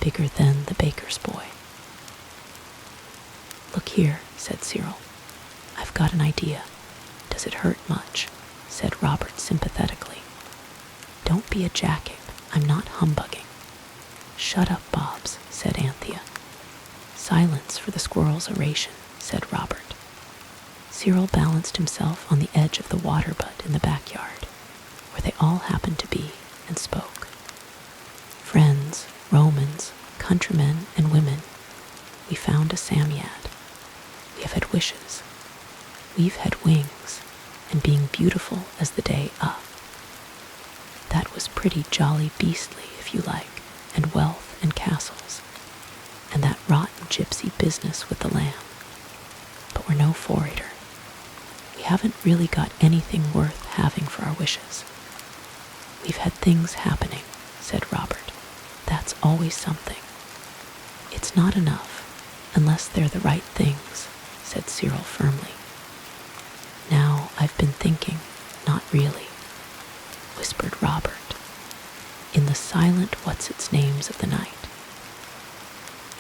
bigger than the baker's boy. "Look here," said Cyril. "I've got an idea. Does it hurt much?" said Robert sympathetically. "Don't be a jackape. I'm not humbugging." "Shut up, Bobs," said Anthea. "Silence for the squirrel's oration," said Robert. Cyril balanced himself on the edge of the water butt in the backyard, where they all happened to be, and spoke. "Friends, Romans, countrymen, and women, we found a Samyad. We have had wishes. We've had wings, and being beautiful as the day up. That was pretty jolly beastly, if you like, and wealth and castles, and that rotten gypsy business with the lamb. But we're no forater. We haven't really got anything worth having for our wishes. We've had things happening," said Robert. "That's always something." "It's not enough, unless they're the right things," said Cyril firmly. "Now I've been thinking, not really," whispered Robert, in the silent what's-its-names of the night.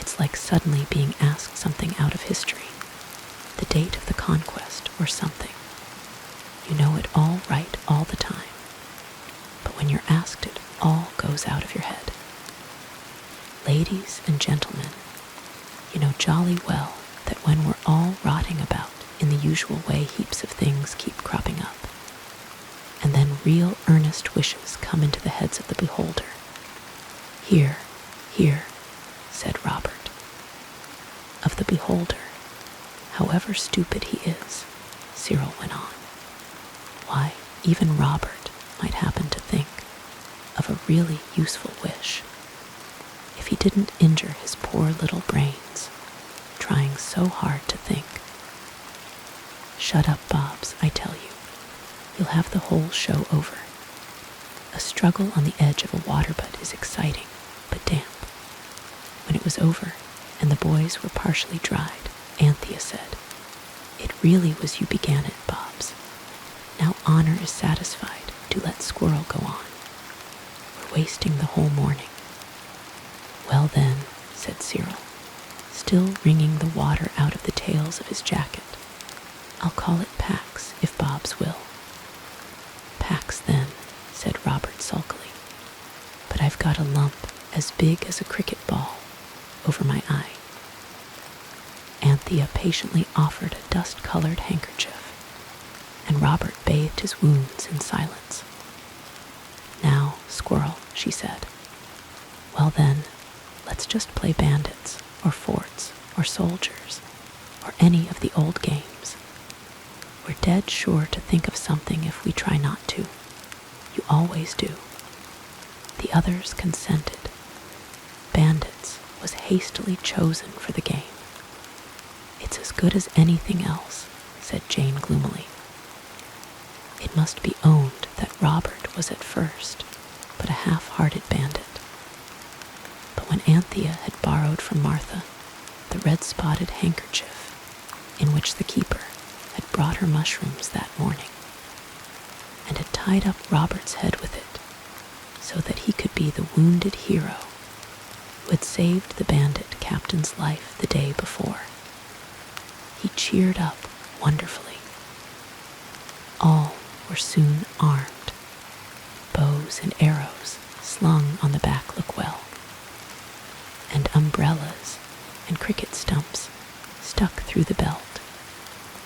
"It's like suddenly being asked something out of history, the date of the conquest or something. You know it all right all the time, but when you're asked it all goes out of your head. Ladies and gentlemen, you know jolly well that when we're all rotting about in the usual way heaps of things keep cropping up, and then real earnest wishes come into the heads of the beholder. Here, said Robert. Of the beholder, however stupid he is, Cyril went on. Why, even Robert might happen to think of a really useful wish, if he didn't injure his poor little brains, trying so hard to think. Shut up, Bobs, I tell you. You'll have the whole show over. A struggle on the edge of a water butt is exciting, but damp. When it was over, and the boys were partially dried, Anthea said, It really was you began it, Bobs. Now honor is satisfied. Do let Squirrel go on. We're wasting the whole morning. Well then, said Cyril, still wringing the water out of the tails of his jacket, I'll call it Pax, if Bobs will. Pax then, said Robert sulkily, but I've got a lump as big as a cricket ball over my eye. Anthea patiently offered a dust-colored handkerchief, and Robert bathed his wounds in silence. Now, Squirrel, she said. Well then, let's just play bandits, or forts, or soldiers, or any of the old games. We're dead sure to think of something if we try not to. You always do. The others consented. Bandits was hastily chosen for the game. It's as good as anything else, said Jane gloomily. It must be owned that Robert was at first but a half-hearted bandit. But when Anthea had borrowed from Martha the red-spotted handkerchief in which the keeper had brought her mushrooms that morning, and had tied up Robert's head with it so that he could be the wounded hero who had saved the bandit captain's life the day before, he cheered up wonderfully. All were soon armed, bows and arrows slung on the back look well, and umbrellas and cricket stumps stuck through the belt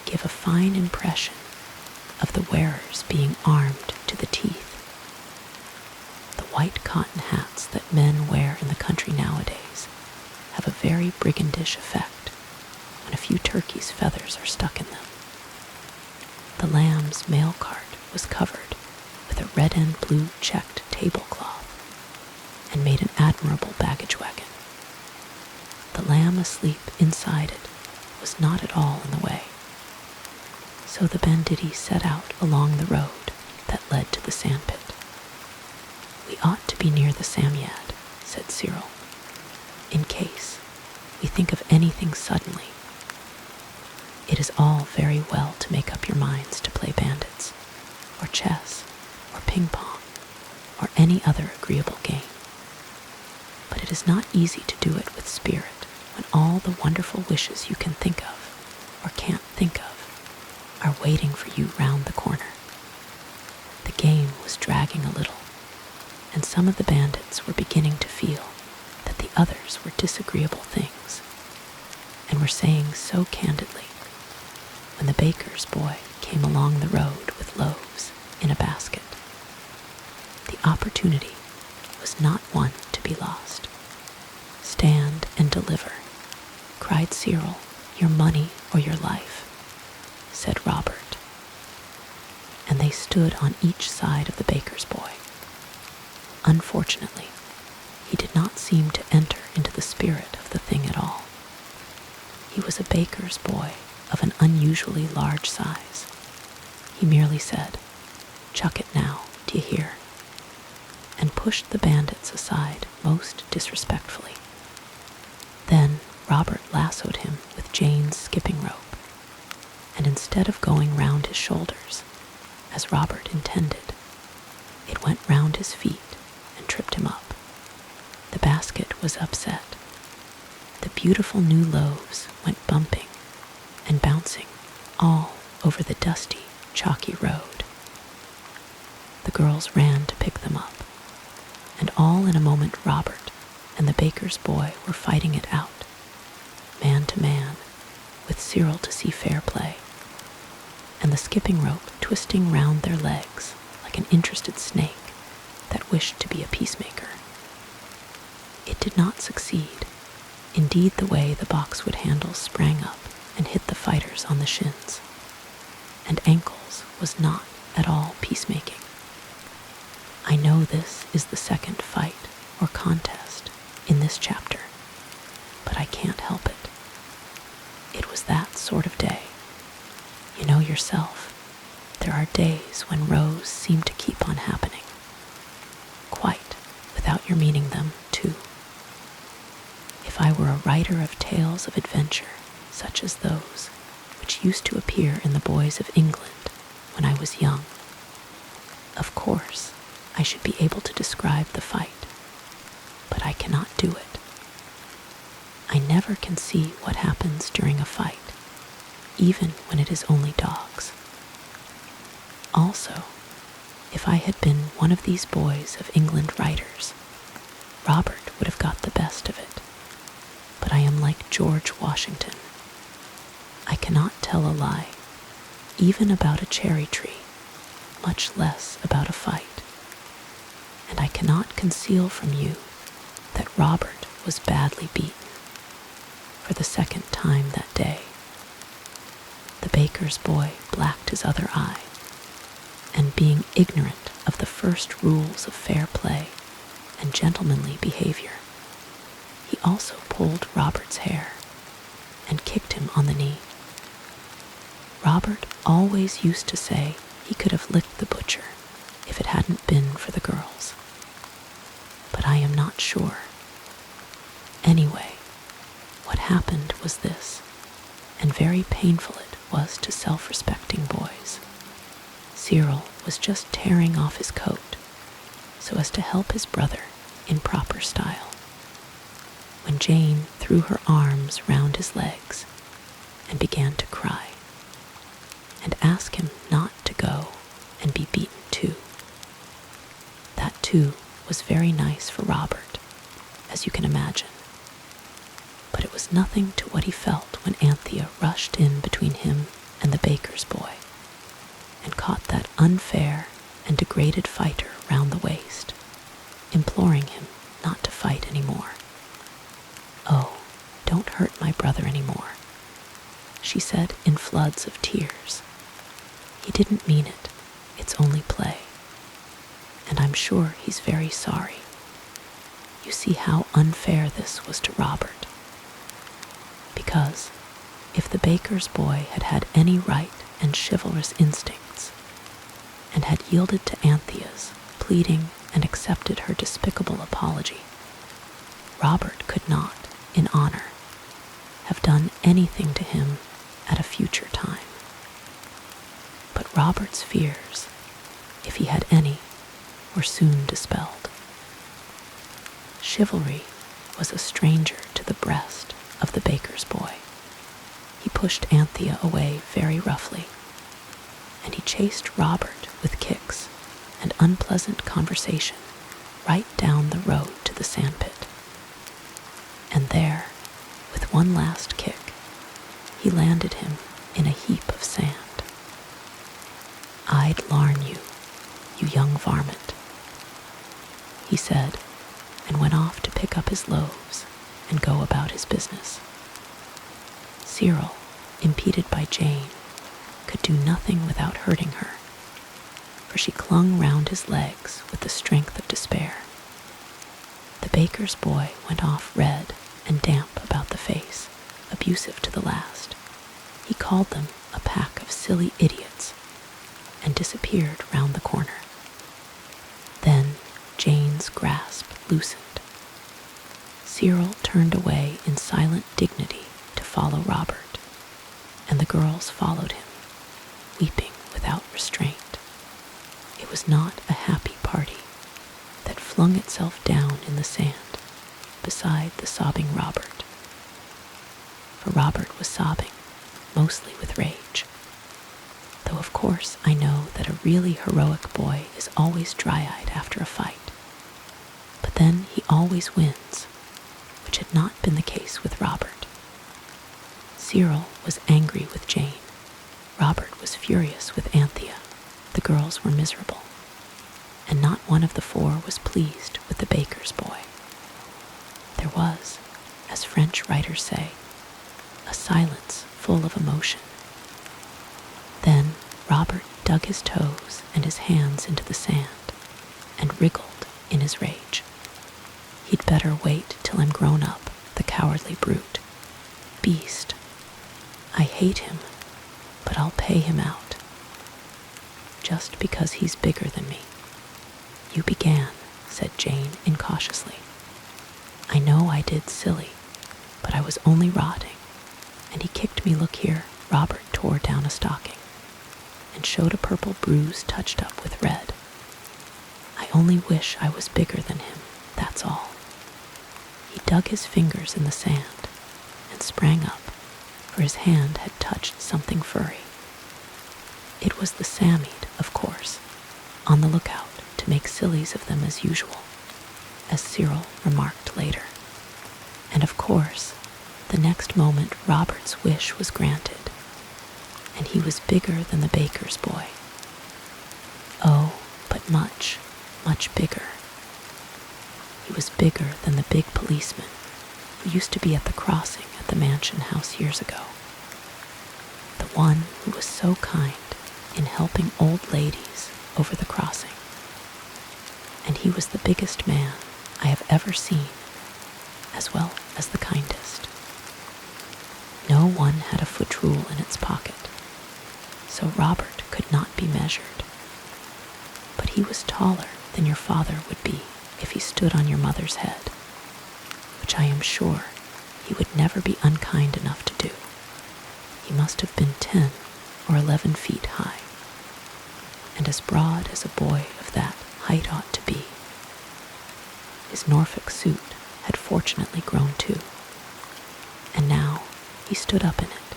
give a fine impression of the wearers being armed to the teeth. The white cotton hats that men wear in the country nowadays have a very brigandish effect when a few turkeys' feathers are stuck in them. The lamb's mail cart was covered with a red and blue checked tablecloth and made an admirable baggage wagon. The lamb asleep inside it was not at all in the way. So the banditti set out along the road that led to the sandpit. We ought to be near the Samyad, said Cyril, in case we think of anything suddenly. It is all very well to make up your minds to play bandits, or chess, or ping-pong, or any other agreeable game. But it it is not easy to do it with spirit when all the wonderful wishes you can think of, or can't think of, are waiting for you round the corner. The game was dragging a little, and some of the bandits were beginning to feel that the others were disagreeable things, and were saying so candidly when the baker's boy came along the road with loaves in a basket. The opportunity was not one to be lost. "Stand and deliver," cried Cyril, "your money or your life," said Robert. And they stood on each side of the baker's boy. Unfortunately, he did not seem to enter into the spirit of the thing at all. He was a baker's boy of an unusually large size. He merely said, "Chuck it now, d'ye hear?" and pushed the bandits aside most disrespectfully. Then Robert lassoed him with Jane's skipping rope, and instead of going round his shoulders, as Robert intended, it went round his feet and tripped him up. The basket was upset. The beautiful new loaves went bumping and bouncing all over the dusty, chalky road. The girls ran to pick them up, and all in a moment Robert and the baker's boy were fighting it out, man to man, with Cyril to see fair play, and the skipping rope twisting round their legs like an interested snake that wished to be a peacemaker. It did not succeed. Indeed, the way the boxwood handles sprang up and hit the fighters on the shins and ankles was not at all peacemaking. I know this is the second fight or contest in this chapter, but I can't help it. It was that sort of day. You know yourself, there are days when rows seem to keep on happening, quite without your meaning them, too. If I were a writer of tales of adventure, such as those which used to appear in the Boys of England when I was young, of course I should be able to describe the fight, but I cannot do it. I never can see what happens during a fight, even when it is only dogs. Also, if I had been one of these Boys of England writers, Robert would have got the best of it. But I am like George Washington. I cannot tell a lie, even about a cherry tree, much less about a fight. And I cannot conceal from you that Robert was badly beaten for the second time that day. The baker's boy blacked his other eye, and being ignorant of the first rules of fair play and gentlemanly behavior, he also pulled Robert's hair and kicked him on the knee. Robert always used to say he could have licked the butcher if it hadn't been for the girls. But I am not sure. Anyway, what happened was this, and very painful it was to self-respecting boys. Cyril was just tearing off his coat so as to help his brother in proper style, when Jane threw her arms round his legs and began to cry and ask him not to go and be beaten too. That too was very nice for Robert, as you can imagine, but it was nothing to what he felt when Anthea rushed in between him and the baker's boy and caught that unfair and degraded fighter round the waist, imploring him not to fight any more. "Oh, don't hurt my brother any more," she said in floods of tears. "He didn't mean it. It's only play. And I'm sure he's very sorry. You see how unfair this was to Robert. Because if the baker's boy had had any right and chivalrous instincts, and had yielded to Anthea's pleading and accepted her despicable apology, Robert could not, in honor, have done anything to him at a future time. But Robert's fears, if he had any, were soon dispelled. Chivalry was a stranger to the breast of the baker's boy. He pushed Anthea away very roughly, and he chased Robert with kicks and unpleasant conversation right down the road to the sandpit. And there, with one last kick, he landed him in a heap of sand. "I'd larn you, you young varmint," he said, and went off to pick up his loaves and go about his business. Cyril, impeded by Jane, could do nothing without hurting her, for she clung round his legs with the strength of despair. The baker's boy went off red and damp about the face, abusive to the last. He called them a pack of silly idiots and disappeared round the corner. Then Jane's grasp loosened. Cyril turned away in silent dignity to follow Robert, and the girls followed him, weeping without restraint. It was not a happy party that flung itself down in the sand beside the sobbing Robert. For Robert was sobbing, mostly with rage. Though of course I know that a really heroic boy is always dry-eyed after a fight. But then he always wins, which had not been the case with Robert. Cyril was angry with Jane. Robert was furious with Anthea. The girls were miserable, and not one of the four was pleased with the baker's boy. There was, as French writers say, a silence full of emotion. Then Robert dug his toes and his hands into the sand and wriggled in his rage. "He'd better wait till I'm grown up, the cowardly brute. Beast. I hate him, but I'll pay him out. Just because he's bigger than me." "You began," said Jane incautiously. "I know I did silly, but I was only rotting, and he kicked me. Look here." Robert tore down a stocking and showed a purple bruise touched up with red. "I only wish I was bigger than him, that's all." He dug his fingers in the sand and sprang up, for his hand had touched something furry. It was the Sammy'd, of course, on the lookout to make sillies of them as usual, as Cyril remarked later. And of course, the next moment Robert's wish was granted, and he was bigger than the baker's boy. Oh, but much, much bigger. He was bigger than the big policeman who used to be at the crossing at the mansion house years ago. The one who was so kind in helping old ladies over the crossing. And he was the biggest man I have ever seen, as well as the kindest. No one had a foot rule in its pocket, so Robert could not be measured. But he was taller than your father would be if he stood on your mother's head, which I am sure he would never be unkind enough to do. He must have been 10 or 11 feet high, and as broad as a boy of that height ought to be. His Norfolk suit had fortunately grown too, and now he stood up in it,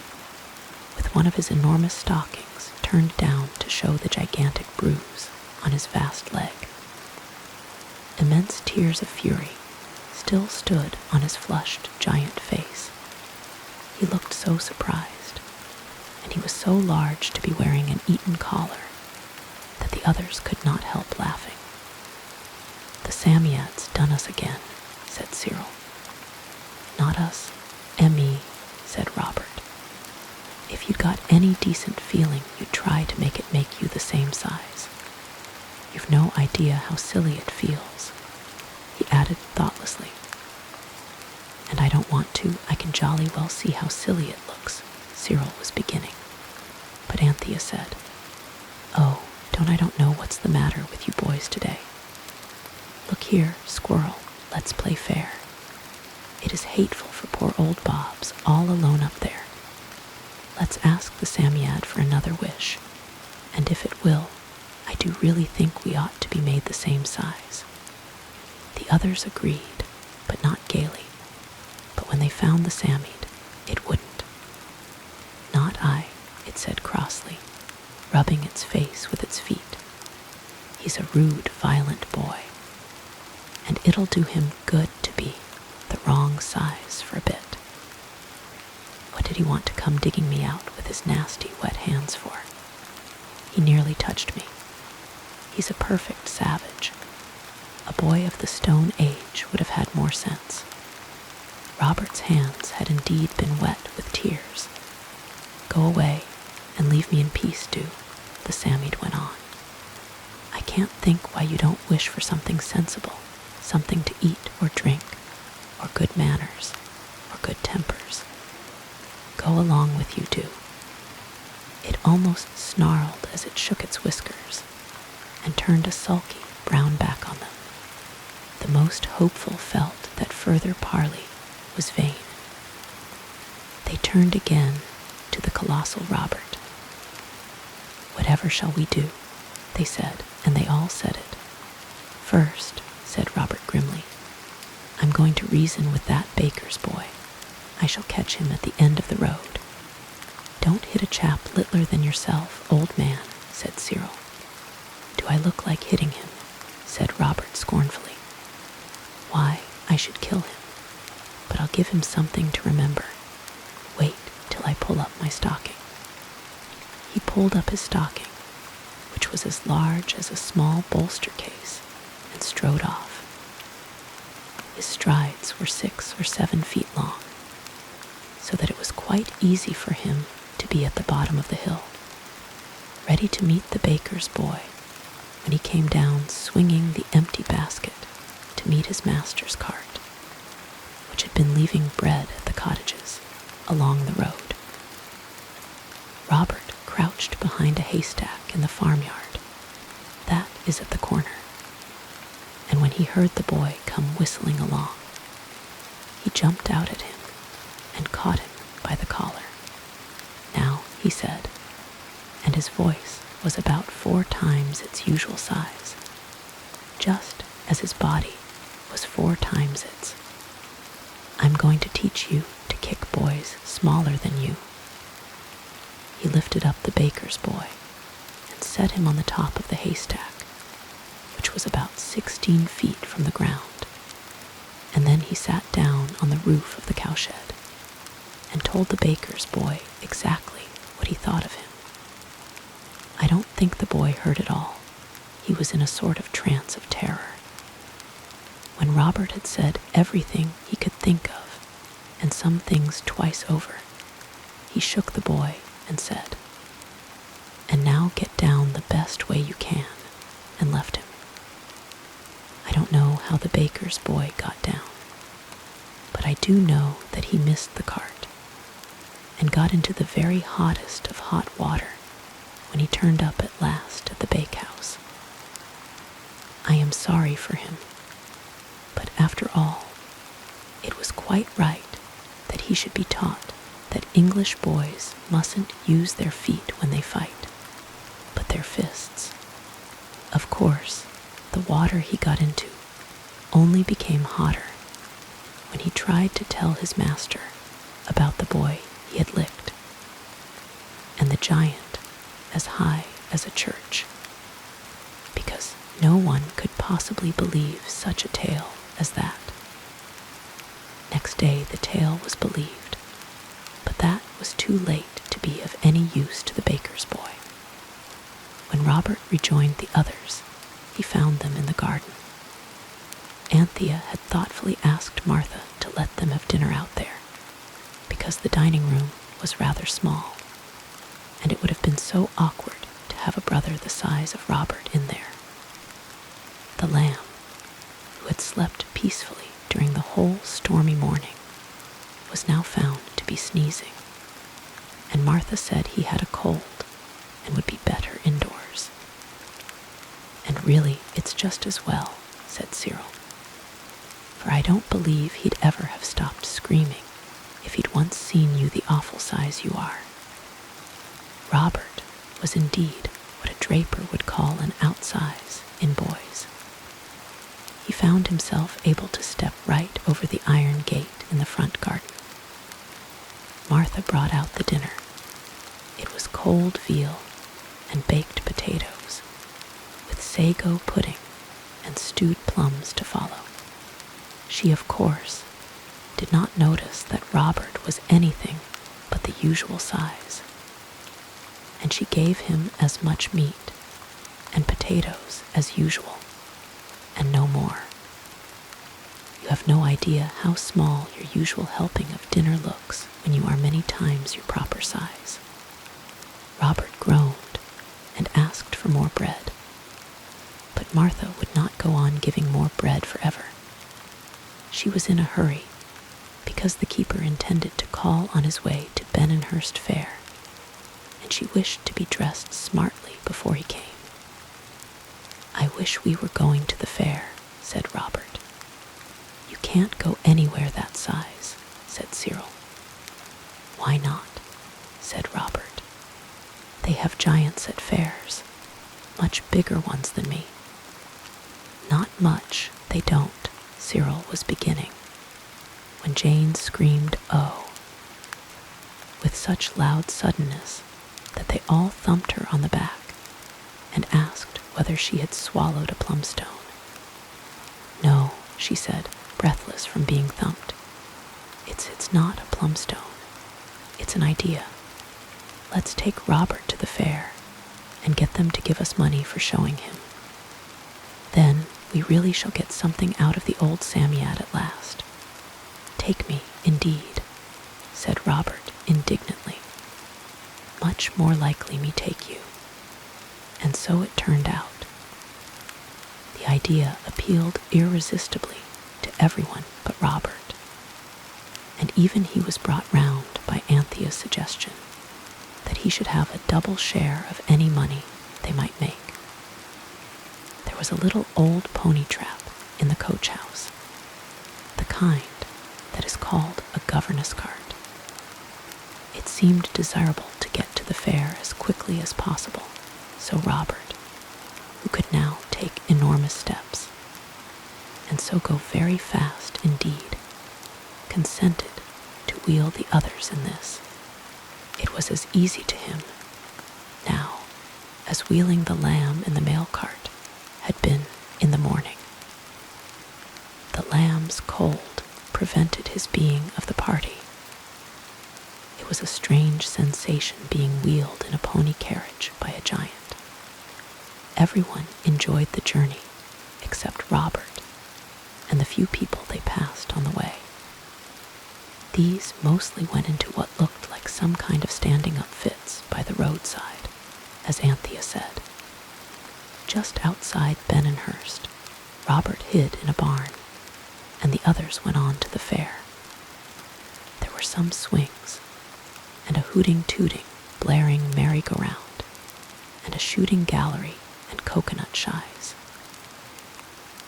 with one of his enormous stockings turned down to show the gigantic bruise on his vast leg. Immense tears of fury still stood on his flushed giant face. He looked so surprised, and he was so large to be wearing an Eton collar that the others could not help laughing. "The Samyad's done us again," said Cyril. "Not us, M.E., said Robert. "If you'd got any decent feeling, you'd try to make it make you the same size. You've no idea how silly it feels," he added thoughtlessly. "And I don't want to. I can jolly well see how silly it looks," Cyril was beginning. But Anthea said, "Oh, I don't know what's the matter with you boys today. Look here, Squirrel, let's play fair. It is hateful for poor old Bobs all alone up there. Let's ask the Samyad for another wish, and if it will, I do really think we ought to be made the same size." The others agreed, but not gaily. when they found the Samide, it wouldn't. Not I, it said crossly, rubbing its face with its feet. He's a rude, violent boy, and it'll do him good to be the wrong size for a bit. What did he want to come digging me out with his nasty, wet hands for? He nearly touched me. He's a perfect savage. A boy of the Stone Age would have had more sense. Robert's hands had indeed been wet with tears. Go away and leave me in peace, do, the Samide went on. I can't think why you don't wish for something sensible, something to eat or drink, or good manners, or good tempers. Go along with you, do. It almost snarled as it shook its whiskers and turned a sulky brown back on them. The most hopeful felt that further parley was vain. They turned again to the colossal Robert. Whatever shall we do? They said, and they all said it. First, said Robert grimly, I'm going to reason with that baker's boy. I shall catch him at the end of the road. Don't hit a chap littler than yourself, old man, said Cyril. Do I look like hitting him? Said Robert scornfully. Why, I should kill him, but I'll give him something to remember. Wait till I pull up my stocking. He pulled up his stocking, which was as large as a small bolster case, and strode off. His strides were 6 or 7 feet long, so that it was quite easy for him to be at the bottom of the hill, ready to meet the baker's boy when he came down swinging the empty basket to meet his master's cart, which had been leaving bread at the cottages along the road. Robert crouched behind a haystack in the farmyard. That is at the corner. And when he heard the boy come whistling along, he jumped out at him and caught him by the collar. Now, he said, and his voice was about 4 times its usual size, just as his body was 4 times its. I'm going to teach you to kick boys smaller than you. He lifted up the baker's boy and set him on the top of the haystack, which was about 16 feet from the ground, and then he sat down on the roof of the cowshed and told the baker's boy exactly what he thought of him. I don't think the boy heard it all. He was in a sort of trance of terror. When Robert had said everything he could think of, and some things twice over, he shook the boy and said, And now get down the best way you can, and left him. I don't know how the baker's boy got down, but I do know that he missed the cart and got into the very hottest of hot water when he turned up at last at the bakehouse. I am sorry for him, but after all, it was quite right that he should be taught that English boys mustn't use their feet when they fight, but their fists. Of course, the water he got into only became hotter when he tried to tell his master about the boy he had licked, and the giant as high as a church, because no one could possibly believe such a tale as that. Next day the tale was believed, but that was too late to be of any use to the baker's boy. When Robert rejoined the others, he found them in the garden. Anthea had thoughtfully asked Martha to let them have dinner out there, because the dining room was rather small, and it would have been so awkward to have a brother the size of Robert in there. The lamb, who had slept peacefully during the whole stormy morning, was now found to be sneezing, and Martha said he had a cold and would be better indoors. And really, it's just as well, said Cyril, for I don't believe he'd ever have stopped screaming if he'd once seen you the awful size you are. Robert was indeed what a draper would call an outsize in boys. he found himself able to step right over the iron gate in the front garden. Martha brought out the dinner. It was cold veal and baked potatoes, with sago pudding and stewed plums to follow. She, of course, did not notice that Robert was anything but the usual size, and she gave him as much meat and potatoes as usual, and no more. You have no idea how small your usual helping of dinner looks when you are many times your proper size. Robert groaned and asked for more bread, but Martha would not go on giving more bread forever. She was in a hurry because the keeper intended to call on his way to Benonhurst Fair, and she wished to be dressed smartly before he came. "I wish we were going to the fair," said Robert. "You can't go anywhere that size," said Cyril. "Why not?" said Robert. "They have giants at fairs, much bigger ones than me." "Not much, they don't," Cyril was beginning, when Jane screamed, "Oh!" with such loud suddenness that they all thumped her on the back and asked whether she had swallowed a plumstone. "No," she said, breathless from being thumped. It's not a plumstone. It's an idea. Let's take Robert to the fair and get them to give us money for showing him. Then we really shall get something out of the old Samyad at last." "Take me, indeed," said Robert indignantly. "Much more likely me take you." And so it turned out. The idea appealed irresistibly to everyone but Robert, and even he was brought round by Anthea's suggestion that he should have a double share of any money they might make. There was a little old pony trap in the coach house, the kind that is called a governess cart. It seemed desirable to get to the fair as quickly as possible, so Robert, who could now take enormous steps, and so go very fast indeed, consented to wheel the others in this. It was as easy to him now as wheeling the lamb in the mail cart had been in the morning. The lamb's cold prevented his being of the party. It was a strange sensation being wheeled in a pony carriage by a giant. Everyone enjoyed the journey except Robert and the few people they passed on the way. These mostly went into what looked like some kind of standing-up fits by the roadside, as Anthea said. Just outside Benonhurst, Robert hid in a barn, and the others went on to the fair. There were some swings, and a hooting-tooting, blaring merry-go-round, and a shooting gallery and coconut shies.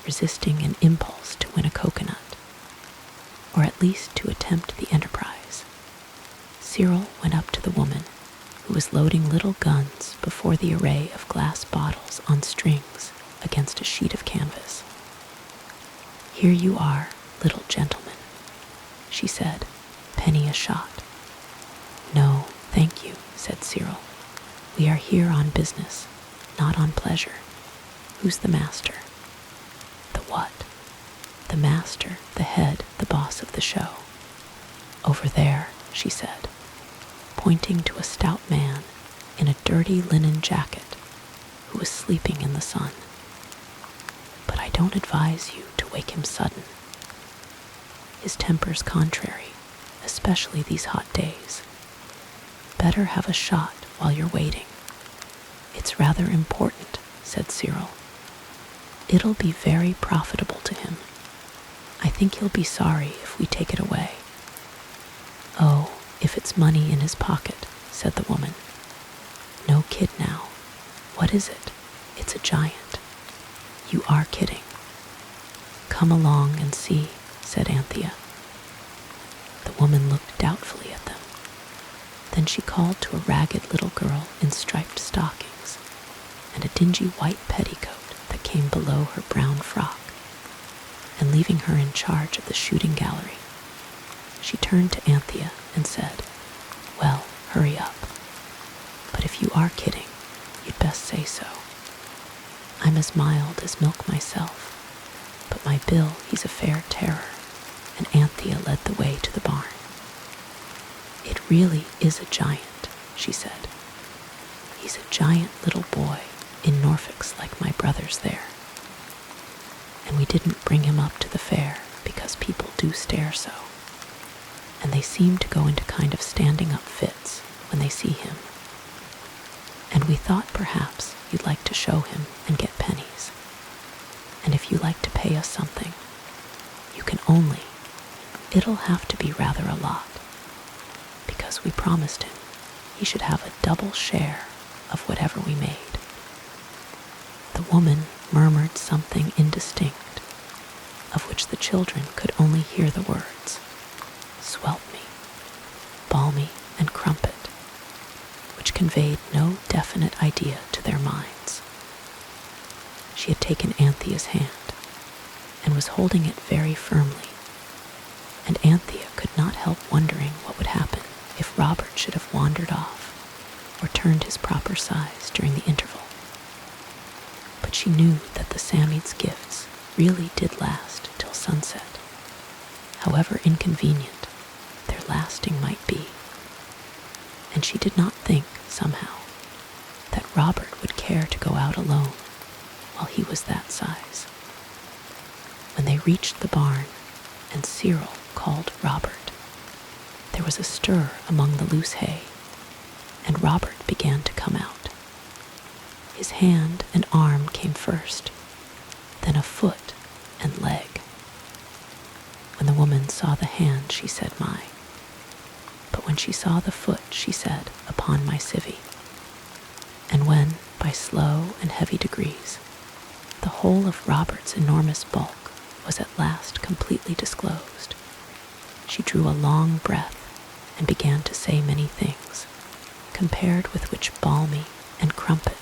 Resisting an impulse to win a coconut, or at least to attempt the enterprise, Cyril went up to the woman who was loading little guns before the array of glass bottles on strings against a sheet of canvas. "Here you are, little gentleman," she said, "penny a shot." "No, thank you," said Cyril. "We are here on business, not on pleasure. Who's the master?" "The what?" "The master, the head, the boss of the show." "Over there," she said, pointing to a stout man in a dirty linen jacket who was sleeping in the sun. "But I don't advise you to wake him sudden. His temper's contrary, especially these hot days. Better have a shot while you're waiting." "It's rather important," said Cyril. "It'll be very profitable to him. I think he'll be sorry if we take it away." "Oh, if it's money in his pocket," said the woman. "No kid now. What is it? It's a giant." "You are kidding." "Come along and see," said Anthea. The woman looked doubtfully at them. Then she called to a ragged little girl in striped stockings and a dingy white petticoat that came below her brown frock. and leaving her in charge of the shooting gallery, she turned to Anthea and said, "Well, hurry up. But if you are kidding, you'd best say so. I'm as mild as milk myself, but my Bill, he's a fair terror," and Anthea led the way to the barn. "It really is a giant," she said. "He's a giant little boy in Norfolk's like my brothers there. And we didn't bring him up to the fair because people do stare so. And they seem to go into kind of standing up fits when they see him. And we thought perhaps you'd like to show him and get pennies. And if you like to pay us something, you can it'll have to be rather a lot, because we promised him he should have a double share of whatever we made." The woman murmured something indistinct, of which the children could only hear the words, "Swelp me," "balmy," and "crumpet," which conveyed no definite idea to their minds. She had taken Anthea's hand and was holding it very firmly, and Anthea could not help wondering what would happen if Robert should have wandered off or turned his proper size during the interval. But she knew that the Sammead's gifts really did last till sunset, however inconvenient their lasting might be, and she did not think, somehow, that Robert would care to go out alone while he was that size. When they reached the barn and Cyril called Robert, there was a stir among the loose hay, and Robert began to come out. His hand and arm came first, then a foot and leg. When the woman saw the hand, she said, "My." But when she saw the foot, she said, "Upon my civvy." And when, by slow and heavy degrees, the whole of Robert's enormous bulk was at last completely disclosed, she drew a long breath and began to say many things, compared with which balmy and crumpet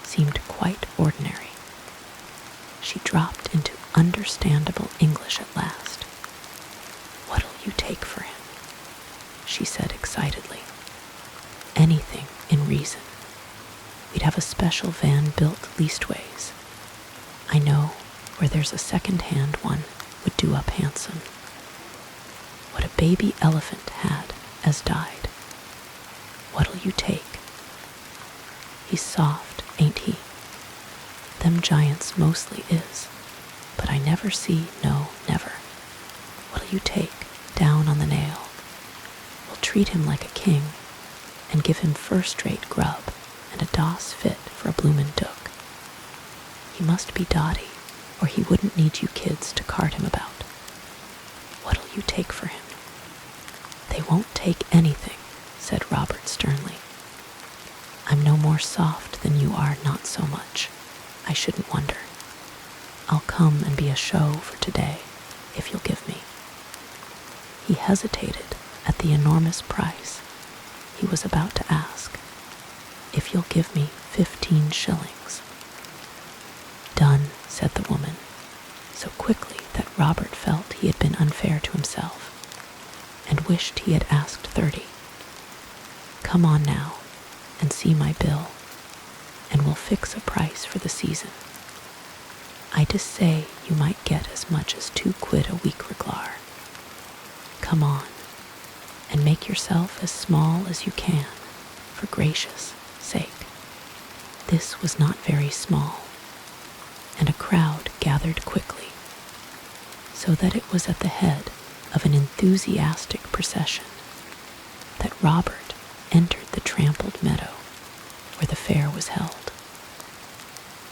seemed quite ordinary. She dropped into understandable English at last. "What'll you take for him?" she said excitedly. "Anything in reason. We'd have a special van built leastways. I know where there's a second-hand one would do up handsome. What a baby elephant had as died. What'll you take? He's soft, ain't he? Them giants mostly is, but I never see, no, never. What'll you take, down on the nail? We'll treat him like a king, and give him first-rate grub and a doss fit for a bloomin' dook. He must be dotty, or he wouldn't need you kids to cart him about. What'll you take for him?" "They won't take anything," said Robert sternly. "I'm no more soft than you are, not so much. I shouldn't wonder. I'll come and be a show for today, if you'll give me." He hesitated at the enormous price he was about to ask. "If you'll give me 15 shillings. "Done," said the woman, so quickly that Robert felt he had been unfair to himself, and wished he had asked 30. "Come on now, and see my bill, and we'll fix a price for the season. I dessay you might get as much as 2 quid a week reglar. Come on, and make yourself as small as you can, for gracious sake." This was not very small, and a crowd gathered quickly, so that it was at the head of an enthusiastic procession that Robert entered the trampled meadow where the fair was held,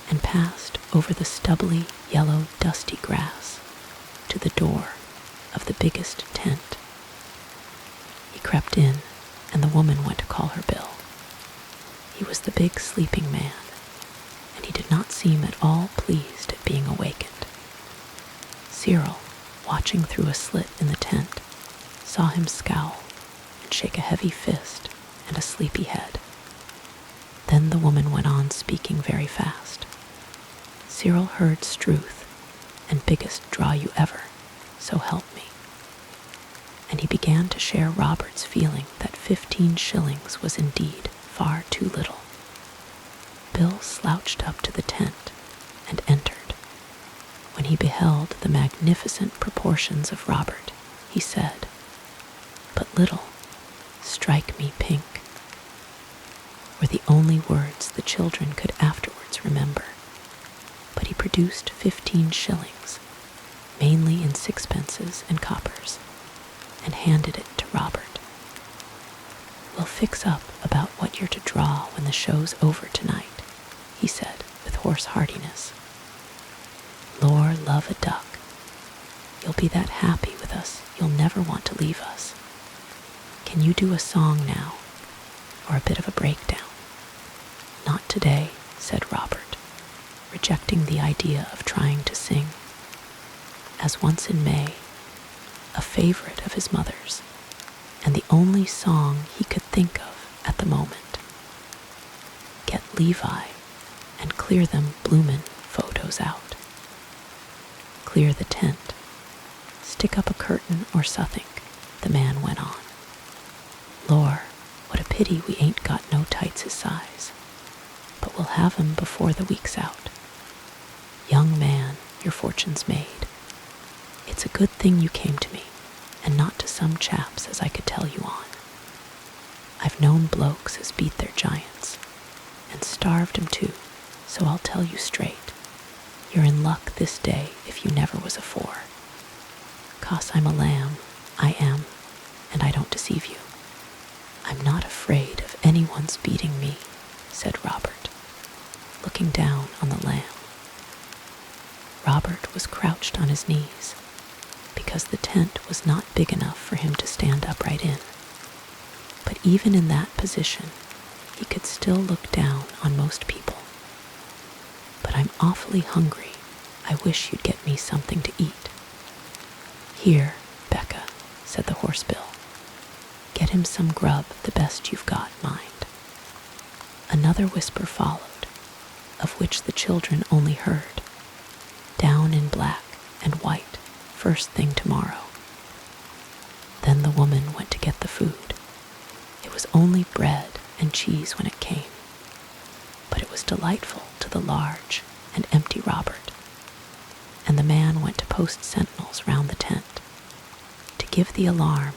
and passed over the stubbly, yellow, dusty grass to the door of the biggest tent. He crept in, and the woman went to call her bill. He was the big sleeping man, and he did not seem at all pleased at being awakened. Cyril, watching through a slit in the tent, saw him scowl and shake a heavy fist and a sleepy head. Then the woman went on speaking very fast. Cyril heard Struth, and biggest draw you ever, so help me." And he began to share Robert's feeling that 15 shillings was indeed far too little. Bill slouched up to the tent and entered. When he beheld the magnificent proportions of Robert, he said, "But little, strike me pink," were the only words the children could afterwards remember. But he produced 15 shillings, mainly in sixpences and coppers, and handed it to Robert. "We'll fix up about what you're to draw when the show's over tonight," he said with hoarse heartiness. "Lor, love a duck. You'll be that happy with us you'll never want to leave us. Can you do a song now, or a bit of a breakdown?" "Not today," said Robert, rejecting the idea of trying to sing. As once in May, a favorite of his mother's, and the only song he could think of at the moment. "Get Levi and clear them bloomin' photos out. Clear the tent. Stick up a curtain or suthink," the man went on. "Lor, what a pity we ain't got no tights his size, but we'll have 'em before the week's out. Young man, your fortune's made. It's a good thing you came to me, and not to some chaps as I could tell you on. I've known blokes as beat their giants, and starved 'em too, so I'll tell you straight, you're in luck this day if you never was afore. 'Cause I'm a lamb, I am, and I don't deceive you. I'm not afraid of anyone's beating me," said Robert, looking down on the lamb. Robert was crouched on his knees, because the tent was not big enough for him to stand upright in. But even in that position, he could still look down on most people. "But I'm awfully hungry. I wish you'd get me something to eat." "Here, Becca," said the horse Bill. "Get him some grub, the best you've got, mind." Another whisper followed, of which the children only heard, "Down in black and white, first thing tomorrow." Then the woman went to get the food. It was only bread and cheese when it came, but it was delightful to the large and empty Robert. And the man went to post sentinels round the tent, to give the alarm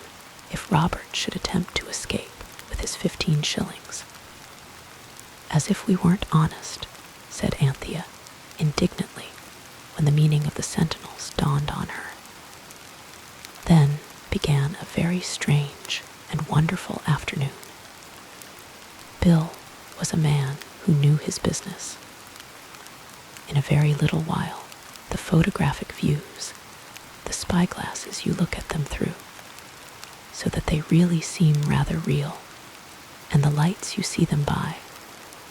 if Robert should attempt to escape with his 15 shillings. "As if we weren't honest," said Anthea indignantly, when the meaning of the sentinels dawned on her. Then began a very strange and wonderful afternoon. Bill was a man who knew his business. In a very little while, the photographic views, the spyglasses you look at them through, so that they really seem rather real, and the lights you see them by,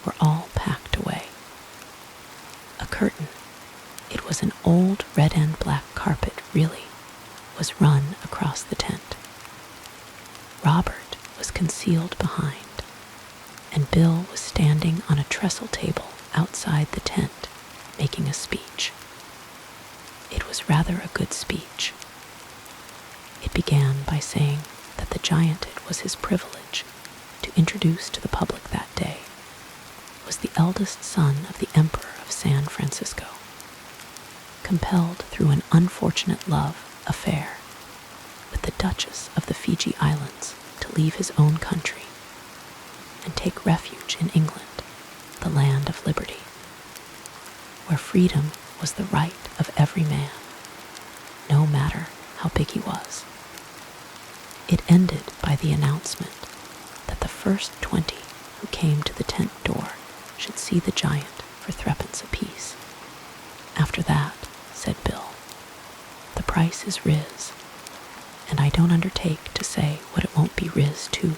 were all packed away. A curtain, it was an old red and black carpet really, was run across the tent. Robert was concealed behind, and Bill was standing on a trestle table outside the tent, making a speech. It was rather a good speech. It began by saying that the giant it was his privilege to introduce to the public that day was the eldest son of the Emperor of San Francisco, compelled through an unfortunate love affair with the Duchess of the Fiji Islands to leave his own country and take refuge in England, the land of liberty, where freedom was the right of every man, no matter how big he was. It ended by the announcement that the first 20 who came to the tent door should see the giant for threepence apiece. After that, said Bill, the price is riz, and I don't undertake to say what it won't be riz too.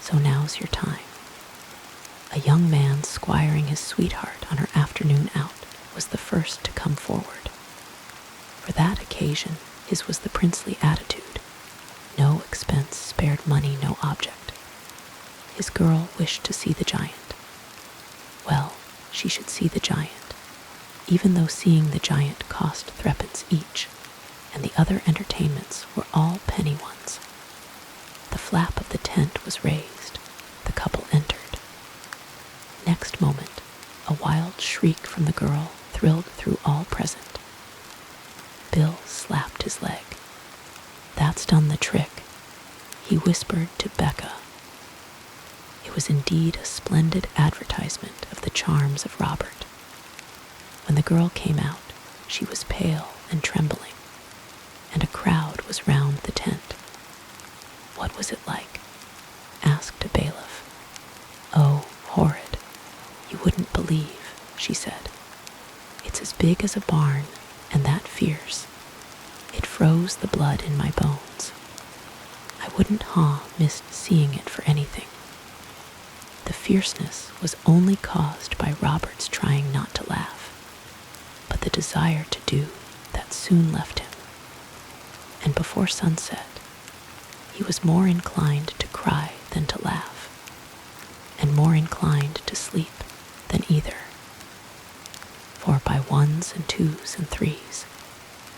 So now's your time. A young man squiring his sweetheart on her afternoon out was the first to come forward. For that occasion, his was the princely attitude. No expense spared money, no object. His girl wished to see the giant. Well, she should see the giant, even though seeing the giant cost threepence each, and the other entertainments were all penny ones. The flap of the tent was raised. The couple entered. Next moment, a wild shriek from the girl thrilled through all present. Bill slapped his leg. "That's done the trick," he whispered to Becca. It was indeed a splendid advertisement of the charms of Robert. When the girl came out, she was pale and trembling, and a crowd was round the tent. "What was it like?" asked a bailiff. "Oh, horrid. You wouldn't believe," she said. "It's as big as a barn, and that fierce. It froze the blood in my bones. I wouldn't missed seeing it for anything. The fierceness was only caused by Robert's trying not to laugh, but the desire to do that soon left him. And before sunset, he was more inclined to cry than to laugh, and more inclined to sleep than either. For by ones and twos and threes,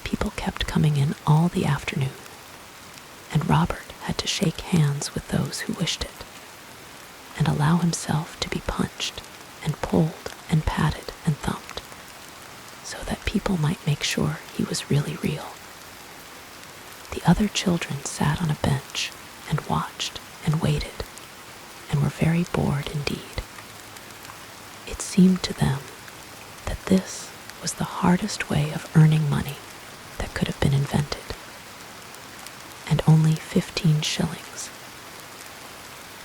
people kept coming in all the afternoon, and Robert had to shake hands with those who wished it, and allow himself to be punched and pulled and patted and thumped, so that people might make sure he was really real. The other children sat on a bench and watched and waited, and were very bored indeed. It seemed to them that this was the hardest way of earning money that could have been invented. And only 15 shillings.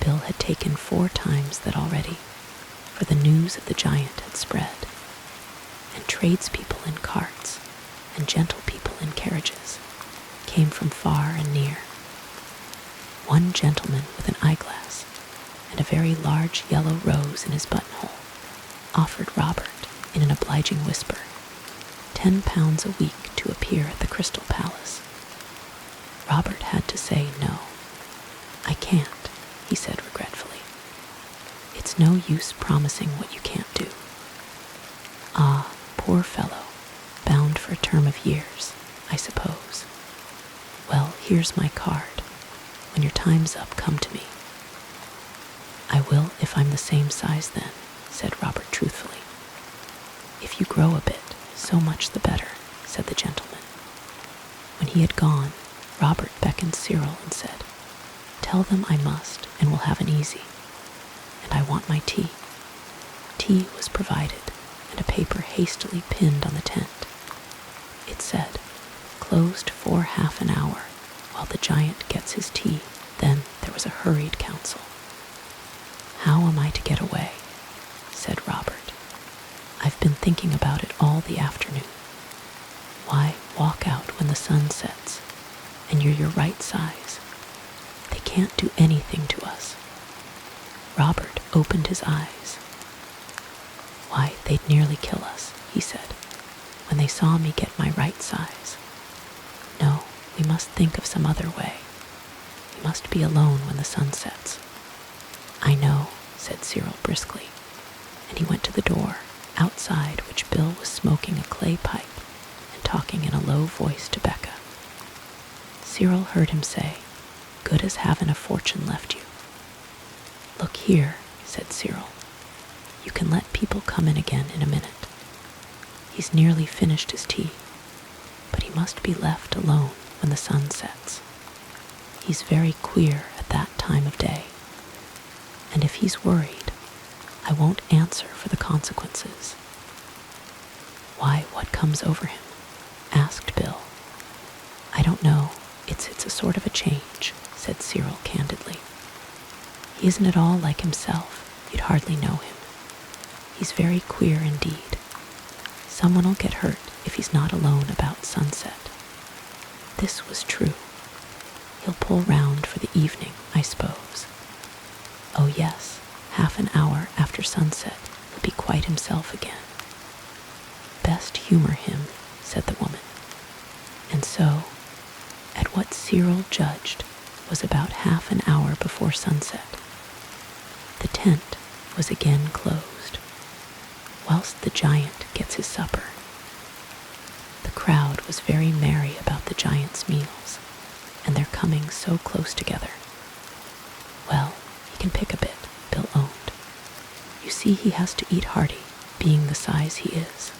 Bill had taken 4 times that already, for the news of the giant had spread, and tradespeople in carts and gentle people in carriages came from far and near. One gentleman with an eyeglass and a very large yellow rose in his buttonhole offered Robert, in an obliging whisper, £10 a week to appear at the Crystal Palace. Robert had to say no. "I can't," he said regretfully. "It's no use promising what you can't do." "Ah, poor fellow, bound for a term of years, I suppose. Well, here's my card. When your time's up, come to me." "I will if I'm the same size then," said Robert truthfully. "If you grow a bit, so much the better," said the gentleman. When he had gone, Robert beckoned Cyril and said, "Tell them I must and will have an easy, and I want my tea." Tea was provided, and a paper hastily pinned on the tent. It said, "Closed for half an hour, while the giant gets his tea." Then there was a hurried council. "How am I to get away?" said Robert. "I've been thinking about it all the afternoon. Why, walk out when the sun sets, and you're your right size. They can't do anything to us." Robert opened his eyes. "Why, they'd nearly kill us," he said, "when they saw me get my right size. No, we must think of some other way. We must be alone when the sun sets." "I know," said Cyril briskly, and he went to the door, outside which Bill was smoking a clay pipe and talking in a low voice to Becca. Cyril heard him say, "Good as having a fortune left you." "Look here," said Cyril, "you can let people come in again in a minute. He's nearly finished his tea, but he must be left alone when the sun sets. He's very queer at that time of day, and if he's worried, I won't answer for the consequences." "Why, what comes over him?" asked Bill. "I don't know. It's a sort of a change," said Cyril candidly. "He isn't at all like himself. You'd hardly know him. He's very queer indeed. Someone'll get hurt if he's not alone about sunset." This was true. "He'll pull round for the evening, I suppose." "Oh yes, half an hour after sunset he'll be quite himself again." "Best humor him," said the woman. And so, at what Cyril judged was about half an hour before sunset, the tent was again closed, whilst the giant gets his supper was very merry about the giant's meals, and their coming so close together. Well, he can pick a bit, Bill owned. You see, he has to eat hearty, being the size he is.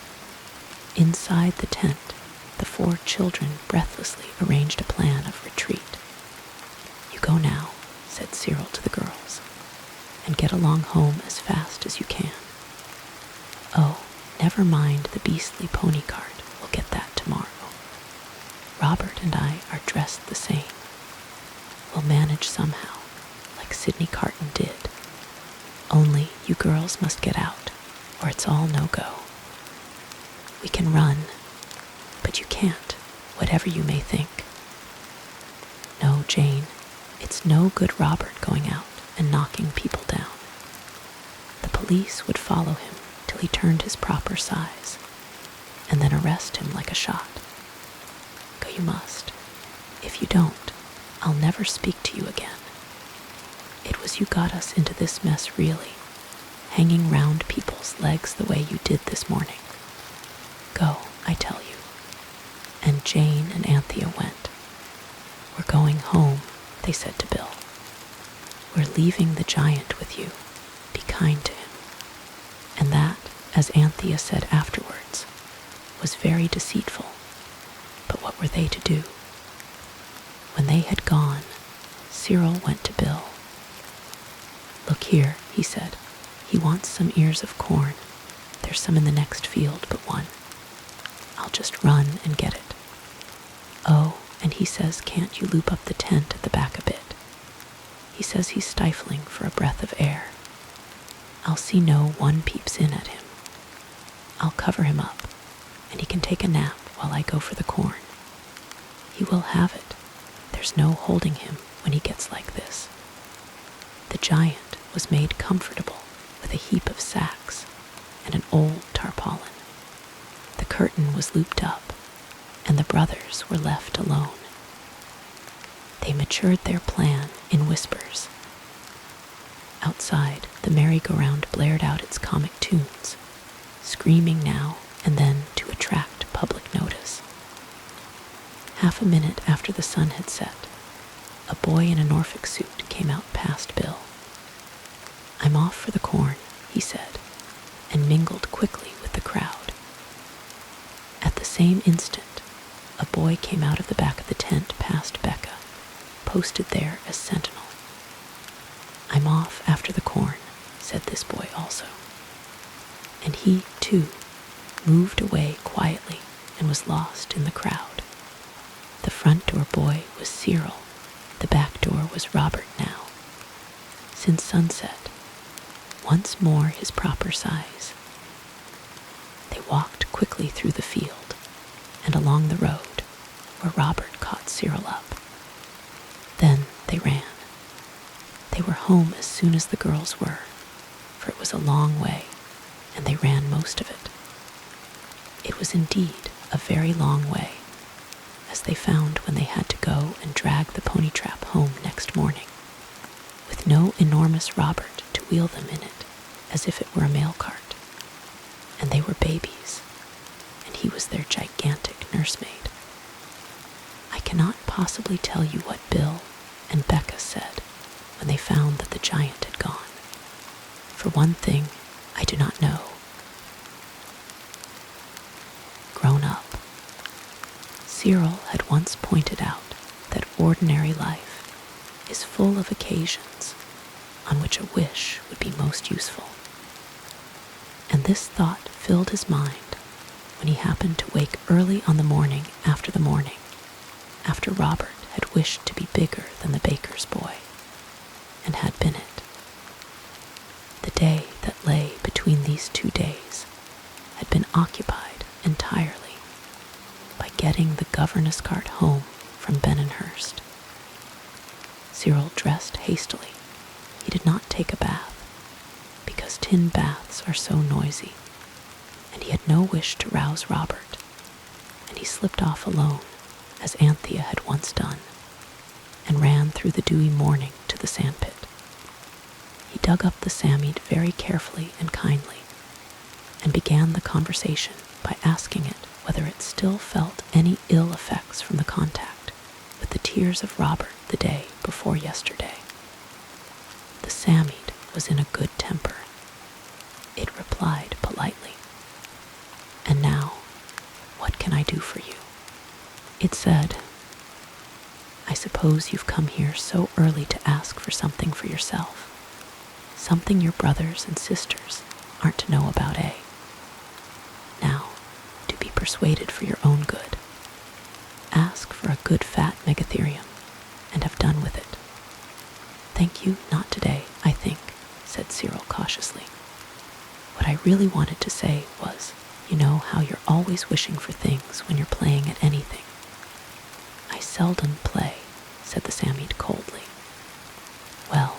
Inside the tent, the 4 children breathlessly arranged a plan of retreat. You go now, said Cyril to the girls, and get along home as fast as you can. Oh, never mind the beastly pony cart, we'll get that tomorrow. Robert and I are dressed the same. We'll manage somehow, like Sidney Carton did. Only you girls must get out, or it's all no-go. We can run, but you can't, whatever you may think. No, Jane, it's no good Robert going out and knocking people down. The police would follow him till he turned his proper size, and then arrest him like a shot. Go you must. If you don't, I'll never speak to you again. It was you got us into this mess really, hanging round people's legs the way you did this morning. Go, I tell you. And Jane and Anthea went. We're going home, they said to Bill. We're leaving the giant with you. Be kind to him. And that, as Anthea said afterwards, was very deceitful. But what were they to do? When they had gone, Cyril went to Bill. Look here, he said. He wants some ears of corn. There's some in the next field but one. I'll just run and get it. Oh, and he says, can't you loop up the tent at the back a bit? He says he's stifling for a breath of air. I'll see no one peeps in at him. I'll cover him up, and he can take a nap while I go for the corn. He will have it. There's no holding him when he gets like this. The giant was made comfortable with a heap of sacks and an old tarpaulin. The curtain was looped up, and the brothers were left alone. They matured their plan in whispers. Outside, the merry-go-round blared out its comic tunes, screaming now and then to attract public notice. Half a minute after the sun had set, a boy in a Norfolk suit came out past Bill. I'm off for the corn, he said, and mingled quickly with the crowd. At the same instant, a boy came out of the back of the tent past Becca, posted there as sentinel. I'm off after the corn, said this boy also. And he, too, moved away quietly and was lost in the crowd. The front door boy was Cyril. The back door was Robert now. Since sunset, once more his proper size. They walked quickly through the field and along the road, where Robert caught Cyril up. Then they ran. They were home as soon as the girls were, for it was a long way, and they ran most of it. It was indeed a very long way, as they found when they had to go and drag the pony trap home next morning, with no enormous Robert to wheel them in it, as if it were a mail cart. And they were babies, and he was their gigantic nursemaid. I cannot possibly tell you what Bill and Becca said when they found that the giant had gone. For one thing, I do not know. Grown up. Cyril had once pointed out that ordinary life is full of occasions on which a wish would be most useful. And this thought filled his mind when he happened to wake early on the morning, after Robert had wished to be bigger than the baker's boy, and had been it. The day that lay between these 2 days had been occupied entirely by getting the governess cart home from Benonhurst. Cyril dressed hastily. He did not take a bath, because tin baths are so noisy, and he had no wish to rouse Robert, and he slipped off alone, as Anthea had once done, and ran through the dewy morning to the sandpit. He dug up the samite very carefully and kindly, and began the conversation by asking it whether it still felt any ill effects from the contact with the tears of Robert the day before yesterday. The Samite was in a good temper. It replied politely, "And now, what can I do for you?" It said, "I suppose you've come here so early to ask for something for yourself, something your brothers and sisters aren't to know about, eh? Now, to be persuaded for your own good, ask for a good fat megatherium and have done with it." "Thank you, not today, I think," said Cyril cautiously. "What I really wanted to say was, you know how you're always wishing for things when you're playing at anything." "I seldom play," said the Samite coldly. "Well,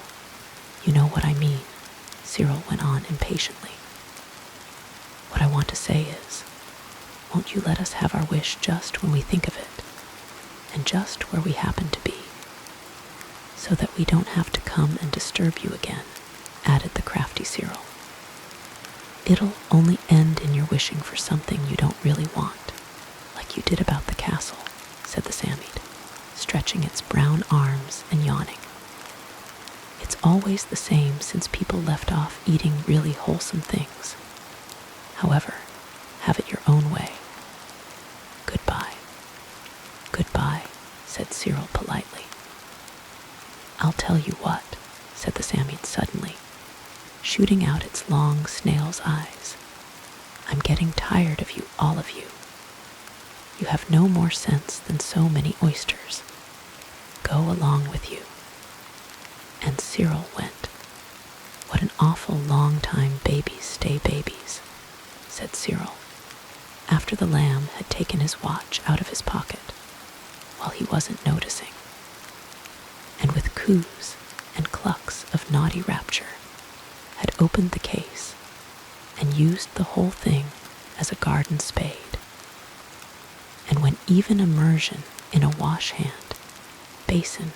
you know what I mean," Cyril went on impatiently. "What I want to say is, won't you let us have our wish just when we think of it, and just where we happen to be, so that we don't have to come and disturb you again," added the crafty Cyril. "It'll only end in your wishing for something you don't really want, like you did about the castle," said the Samite, stretching its brown arms and yawning. "It's always the same since people left off eating really wholesome things. However, have it your own way. Goodbye." "Goodbye," said Cyril politely. "I'll tell you what," said the Samite suddenly, shooting out its long snail's eyes. "I'm getting tired of you, all of you. You have no more sense than so many oysters. Go along with you." And Cyril went. "What an awful long time babies stay babies," said Cyril, after the lamb had taken his watch out of his pocket while he wasn't noticing, and with coos and clucks of naughty rapture had opened the case and used the whole thing as a garden spade. And when even immersion in a wash hand basin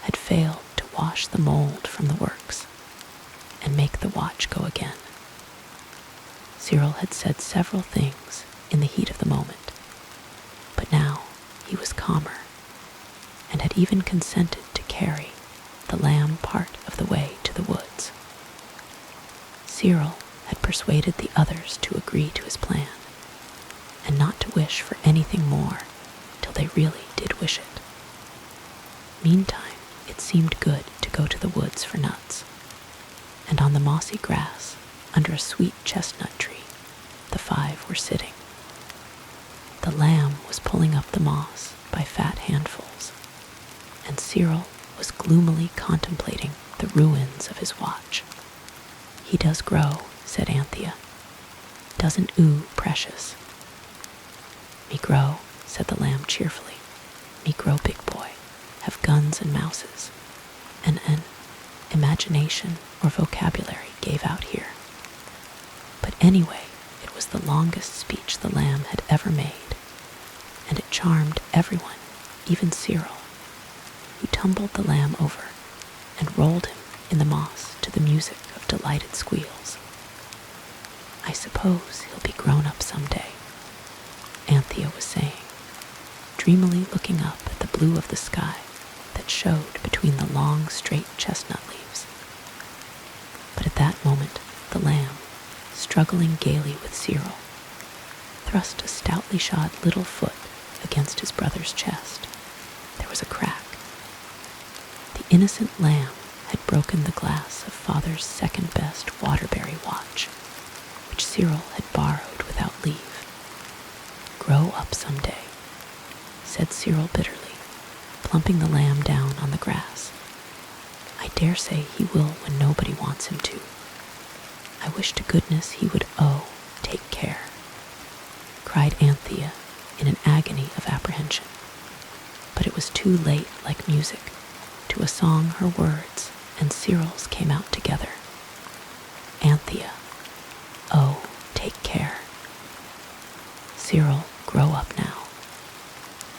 had failed to wash the mold from the works and make the watch go again, Cyril had said several things in the heat of the moment, but now he was calmer and had even consented to carry the lamb part of the way to the woods. Cyril had persuaded the others to agree to his plan and not to wish for anything more till they really did wish it. Meantime, it seemed good to go to the woods for nuts, and on the mossy grass under a sweet chestnut tree the five were sitting. The lamb was pulling up the moss by fat handfuls, and Cyril was gloomily contemplating the ruins of his watch. "He does grow," said Anthea. "Doesn't precious?" "Me grow," said the lamb cheerfully. "Me grow big boy, have guns and mouses, and an imagination or vocabulary gave out here." But anyway, it was the longest speech the lamb had ever made, and it charmed everyone, even Cyril, who tumbled the lamb over and rolled him in the moss to the music of delighted squeals. "I suppose he'll be grown up some day," Anthea was saying, dreamily looking up at the blue of the sky that showed between the long, straight chestnut leaves. But at that moment, the lamb, struggling gaily with Cyril, thrust a stoutly shod little foot against his brother's chest. There was a crack. The innocent lamb had broken the glass of father's second-best Waterbury watch, which Cyril had borrowed without leave. "Grow up some day," said Cyril bitterly, plumping the lamb down on the grass. "I dare say he will when nobody wants him to. I wish to goodness he would, take care," cried Anthea in an agony of apprehension. But it was too late, like music. To a song her words and Cyril's came out together. Anthea, take care. Cyril, grow up now.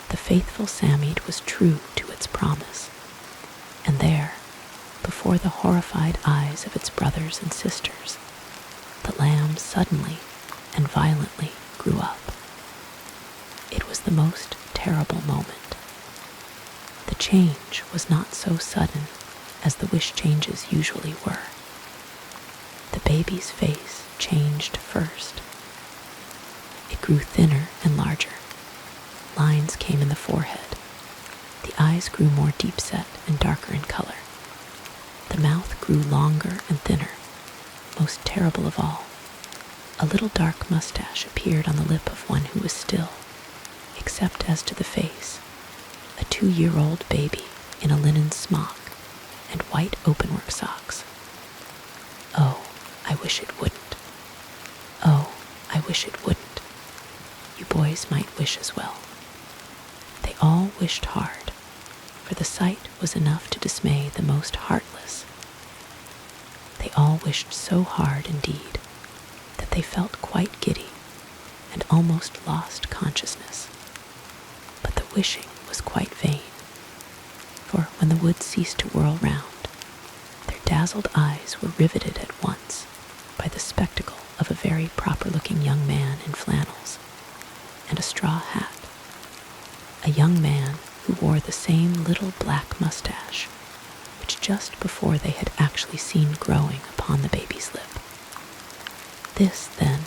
The faithful Samite was true to its promise, and there, before the horrified eyes of its brothers and sisters, the lamb suddenly and violently grew up. the most terrible moment. The change was not so sudden as the wish changes usually were. The baby's face changed first. It grew thinner and larger. Lines came in the forehead. The eyes grew more deep-set and darker in color. The mouth grew longer and thinner. Most terrible of all, a little dark mustache appeared on the lip of one who was still, except as to the face, a 2-year-old baby in a linen smock and white openwork socks. Oh, I wish it wouldn't. Oh, I wish it wouldn't. You boys might wish as well. They all wished hard, for the sight was enough to dismay the most heartless. They all wished so hard indeed that they felt quite giddy and almost lost consciousness. But the wishing was quite vain, for when the wood ceased to whirl round, their dazzled eyes were riveted at once by the spectacle of a very proper-looking young man in flannels and a straw hat, a young man who wore the same little black mustache which just before they had actually seen growing upon the baby's lip. This, then,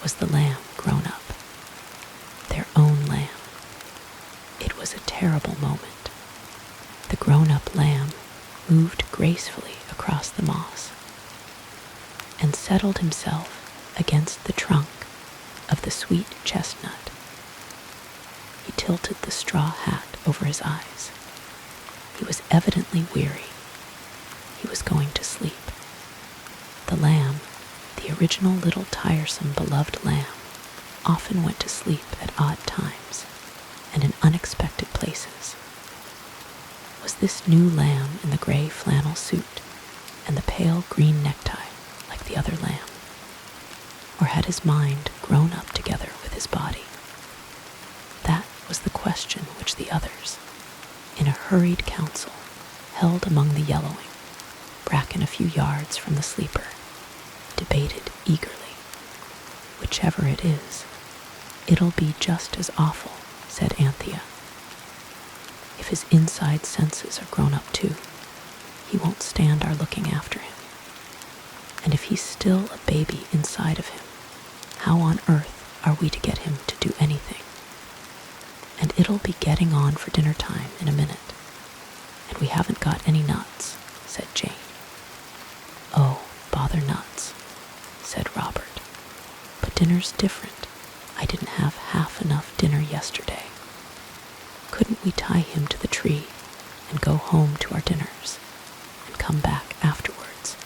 was the lamb grown up, their own lamb. It was a terrible moment. The grown-up lamb moved gracefully across the moss and settled himself against the trunk of the sweet chestnut. He tilted the straw hat over his eyes. He was evidently weary. He was going to sleep. The lamb, the original little tiresome beloved lamb, often went to sleep at odd times and in unexpected places. Was this new lamb in the gray flannel suit and the pale green necktie like the other lamb? Or had his mind grown up together with his body? That was the question which the others, in a hurried council, held among the yellowing, bracken a few yards from the sleeper, debated eagerly. Whichever it is, it'll be just as awful, said Anthea. If his inside senses are grown up too, he won't stand our looking after him. And if he's still a baby inside of him, how on earth are we to get him to do anything? And it'll be getting on for dinner time in a minute, and we haven't got any nuts, said Jane. Oh, bother nuts, said Robert. But dinner's different. I didn't have half enough dinner yesterday. Couldn't we tie him to the tree and go home to our dinners and come back afterwards?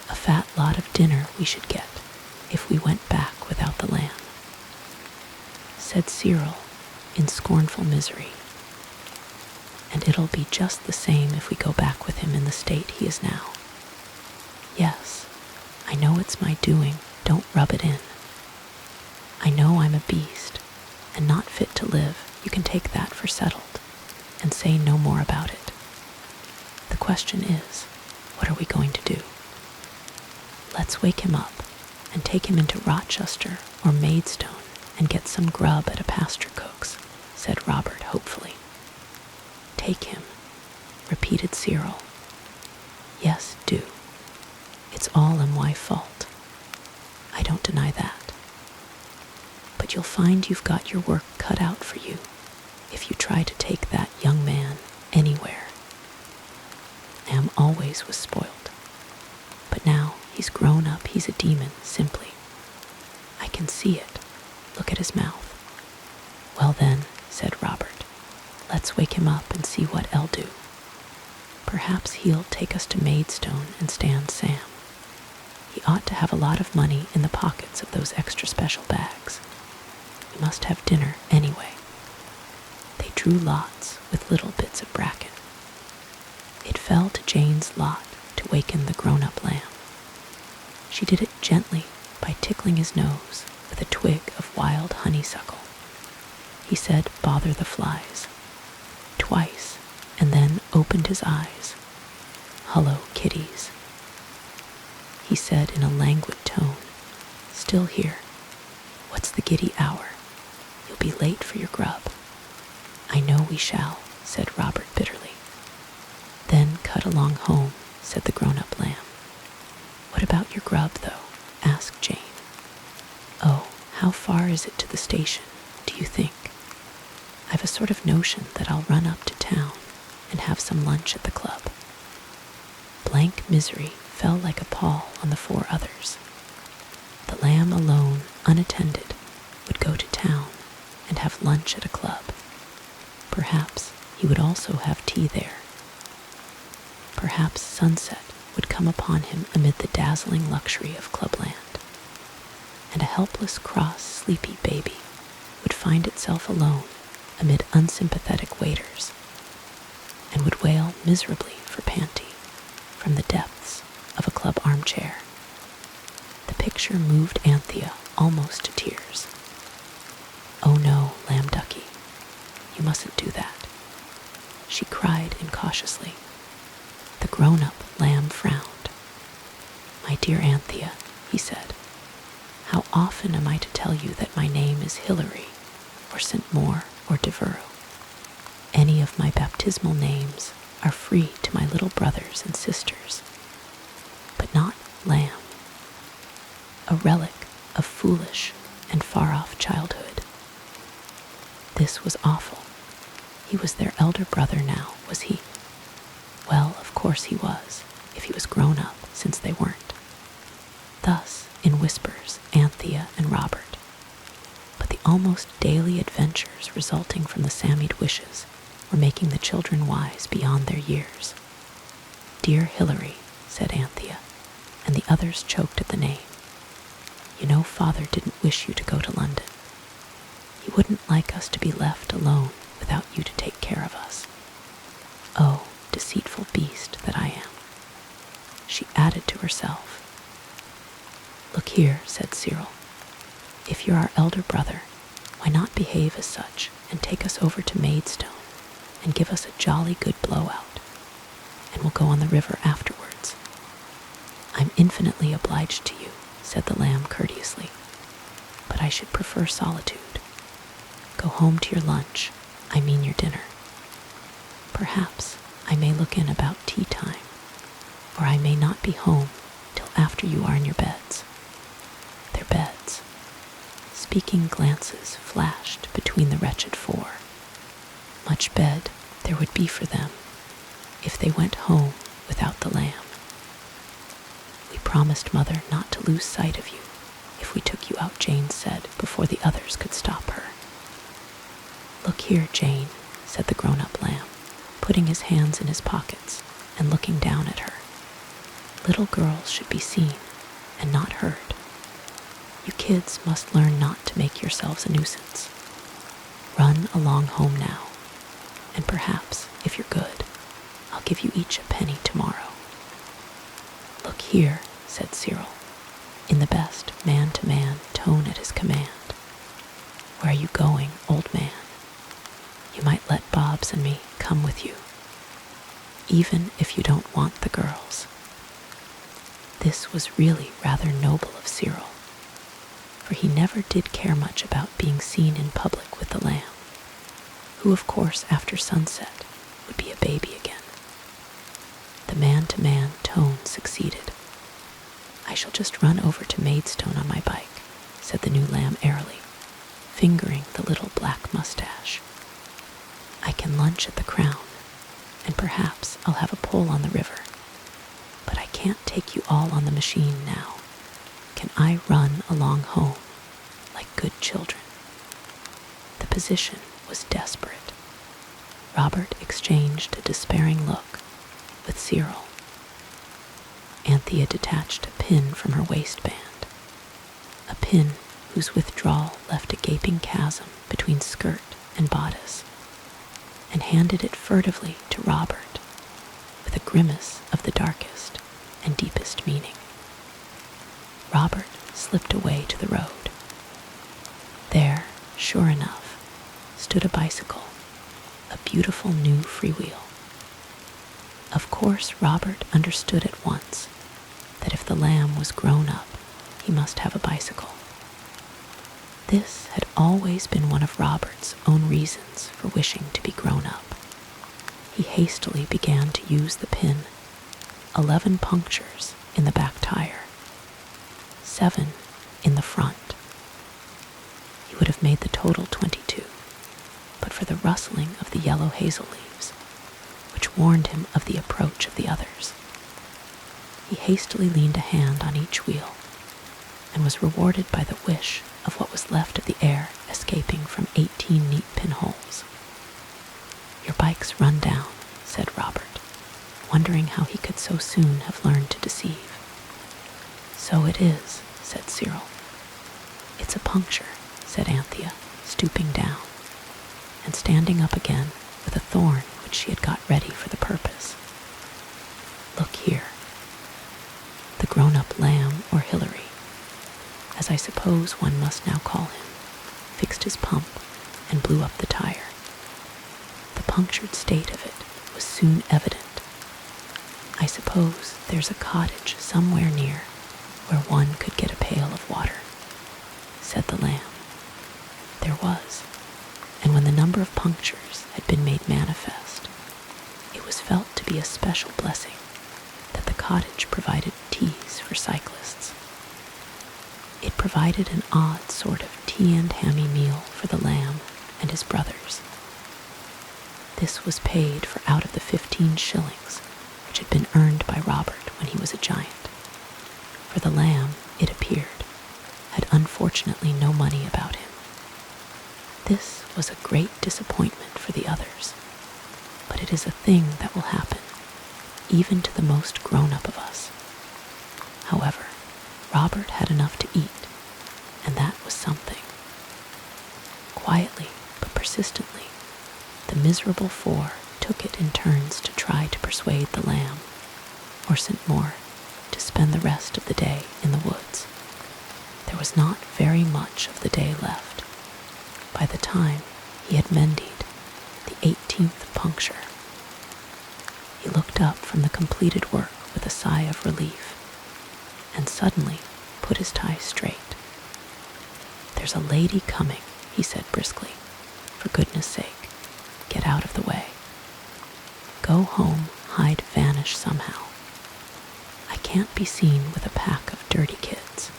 A fat lot of dinner we should get if we went back without the lamb, said Cyril in scornful misery. And it'll be just the same if we go back with him in the state he is now. Yes, I know it's my doing, don't rub it in. I know I'm a beast and not fit to live, you can take that for settled and say no more about it. The question is, what are we going to do? Let's wake him up and take him into Rochester or Maidstone and get some grub at a pasture cook's, said Robert hopefully. Take him, repeated Cyril. Yes, do. It's all my fault. I don't deny that. But you'll find you've got your work cut out for you if you try to take that young man anywhere. Am always was spoiled, but now he's grown up, he's a demon, simply. I can see it. Look at his mouth. Well then, said Robert, let's wake him up and see what I'll do. Perhaps he'll take us to Maidstone and stand Sam. He ought to have a lot of money in the pockets of those extra special bags. We must have dinner anyway. They drew lots with little bits of bracken. It fell to Jane's lot to waken the grown-up lamb. She did it gently by tickling his nose with a twig of wild honeysuckle. He said, "Bother the flies," twice, and then opened his eyes. "Hullo, kitties," he said in a languid tone. "Still here. What's the giddy hour? You'll be late for your grub." "I know we shall," said Robert bitterly. "Then cut along home," said the grown-up lamb. "What about your grub, though?" asked Jane. "Oh, how far is it to the station, do you think? I've a sort of notion that I'll run up to town and have some lunch at the club." Blank misery fell like a pall on the 4 others. The lamb alone, unattended, would go to town and have lunch at a club. Perhaps he would also have tea there. Perhaps sunset would come upon him amid the dazzling luxury of clubland, and a helpless, cross, sleepy baby would find itself alone amid unsympathetic waiters, and would wail miserably for Panty from the depths of a club armchair. The picture moved Anthea almost to tears. "Oh no, lamb ducky, you mustn't do that," she cried incautiously. The grown-up lamb frowned. "My dear Anthea," he said, "how often am I to tell you that my name is Hilary, or St. Maur, or Devereux? Any of my baptismal names are free to my little brothers and sisters, but not lamb, a relic of foolish and far-off childhood." This was awful. He was their elder brother now, was he? Well, of course he was, if he was grown up, since they weren't. Thus, in whispers, Anthea and Robert. But the almost daily adventures resulting from the Sammied wishes were making the children wise beyond their years. "Dear Hilary," said Anthea, and the others choked at the name. "You know Father didn't wish you to go to London. He wouldn't like us to be left alone without you to take care of us. Oh, deceitful beast that I am," she added to herself. "Look here," said Cyril. "If you're our elder brother, why not behave as such and take us over to Maidstone and give us a jolly good blowout, and we'll go on the river afterwards." "I'm infinitely obliged to you," said the lamb courteously, "but I should prefer solitude. Go home to your lunch, I mean your dinner. Perhaps I may look in about tea time, or I may not be home till after you are in your beds." Their beds. Speaking glances flashed between the wretched 4. Much bed there would be for them if they went home without the lamb. "We promised Mother not to lose sight of you if we took you out," Jane said before the others could stop her. "Look here, Jane," said the grown-up lamb, putting his hands in his pockets and looking down at her. "Little girls should be seen and not heard. You kids must learn not to make yourselves a nuisance. Run along home now, and perhaps, if you're good, I'll give you each a penny tomorrow." "Look here," said Cyril, in the best man-to-man tone at his command. "Where are you going, old man? You might let Bobs and me come with you, even if you don't want the girls." This was really rather noble of Cyril, for he never did care much about being seen in public with the lamb, who of course after sunset would be a baby again. The man-to-man tone succeeded. "I shall just run over to Maidstone on my bike," said the new lamb airily, fingering the little black mustache. "I can lunch at the Crown, and perhaps I'll have a pull on the river. But I can't take you all on the machine now. Can I run along home like good children?" The position was desperate. Robert exchanged a despairing look with Cyril. Anthea detached a pin from her waistband, a pin whose withdrawal left a gaping chasm between skirt and bodice, and handed it furtively to Robert with a grimace of the darkest and deepest meaning. Robert slipped away to the road. There, sure enough, stood a bicycle, a beautiful new freewheel. Of course, Robert understood at once that if the lamb was grown up, he must have a bicycle. This had always been one of Robert's own reasons for wishing to be grown up. He hastily began to use the pin, 11 punctures in the back tire, 7 in the front. He would have made the total 22, but for the rustling of the yellow hazel leaves, which warned him of the approach of the others. He hastily leaned a hand on each wheel, and was rewarded by the wish of what was left of the air escaping from 18 neat pinholes. "Your bike's run down," said Robert, wondering how he could so soon have learned to deceive. "So it is," said Cyril. "It's a puncture," said Anthea, stooping down, and standing up again with a thorn which she had got ready for the purpose. "Look here." The grown-up lamb, or Hilary, as I suppose one must now call him, fixed his pump and blew up the tire. The punctured state of it was soon evident. "I suppose there's a cottage somewhere near where one could get a pail of water," said the lamb. There was, and when the number of punctures had been made manifest, it was felt to be a special blessing that the cottage provided teas for cyclists. It provided an odd sort of tea and hammy meal for the lamb and his brothers. This was paid for out of the 15 shillings which had been earned by Robert when he was a giant. For the lamb, it appeared, had unfortunately no money about him. This was a great disappointment for the others, but it is a thing that will happen even to the most grown-up of us. However, Robert had enough to eat, and that was something. Quietly but persistently, the miserable 4 took it in turns to try to persuade the lamb, or St. Maur, to spend the rest of the day in the woods. There was not very much of the day left by the time he had mended the 18th puncture. He looked up from the completed work with a sigh of relief, and suddenly put his tie straight. "There's a lady coming," he said briskly. "For goodness sake, get out of the way. Go home, hide, vanish somehow. I can't be seen with a pack of dirty kids."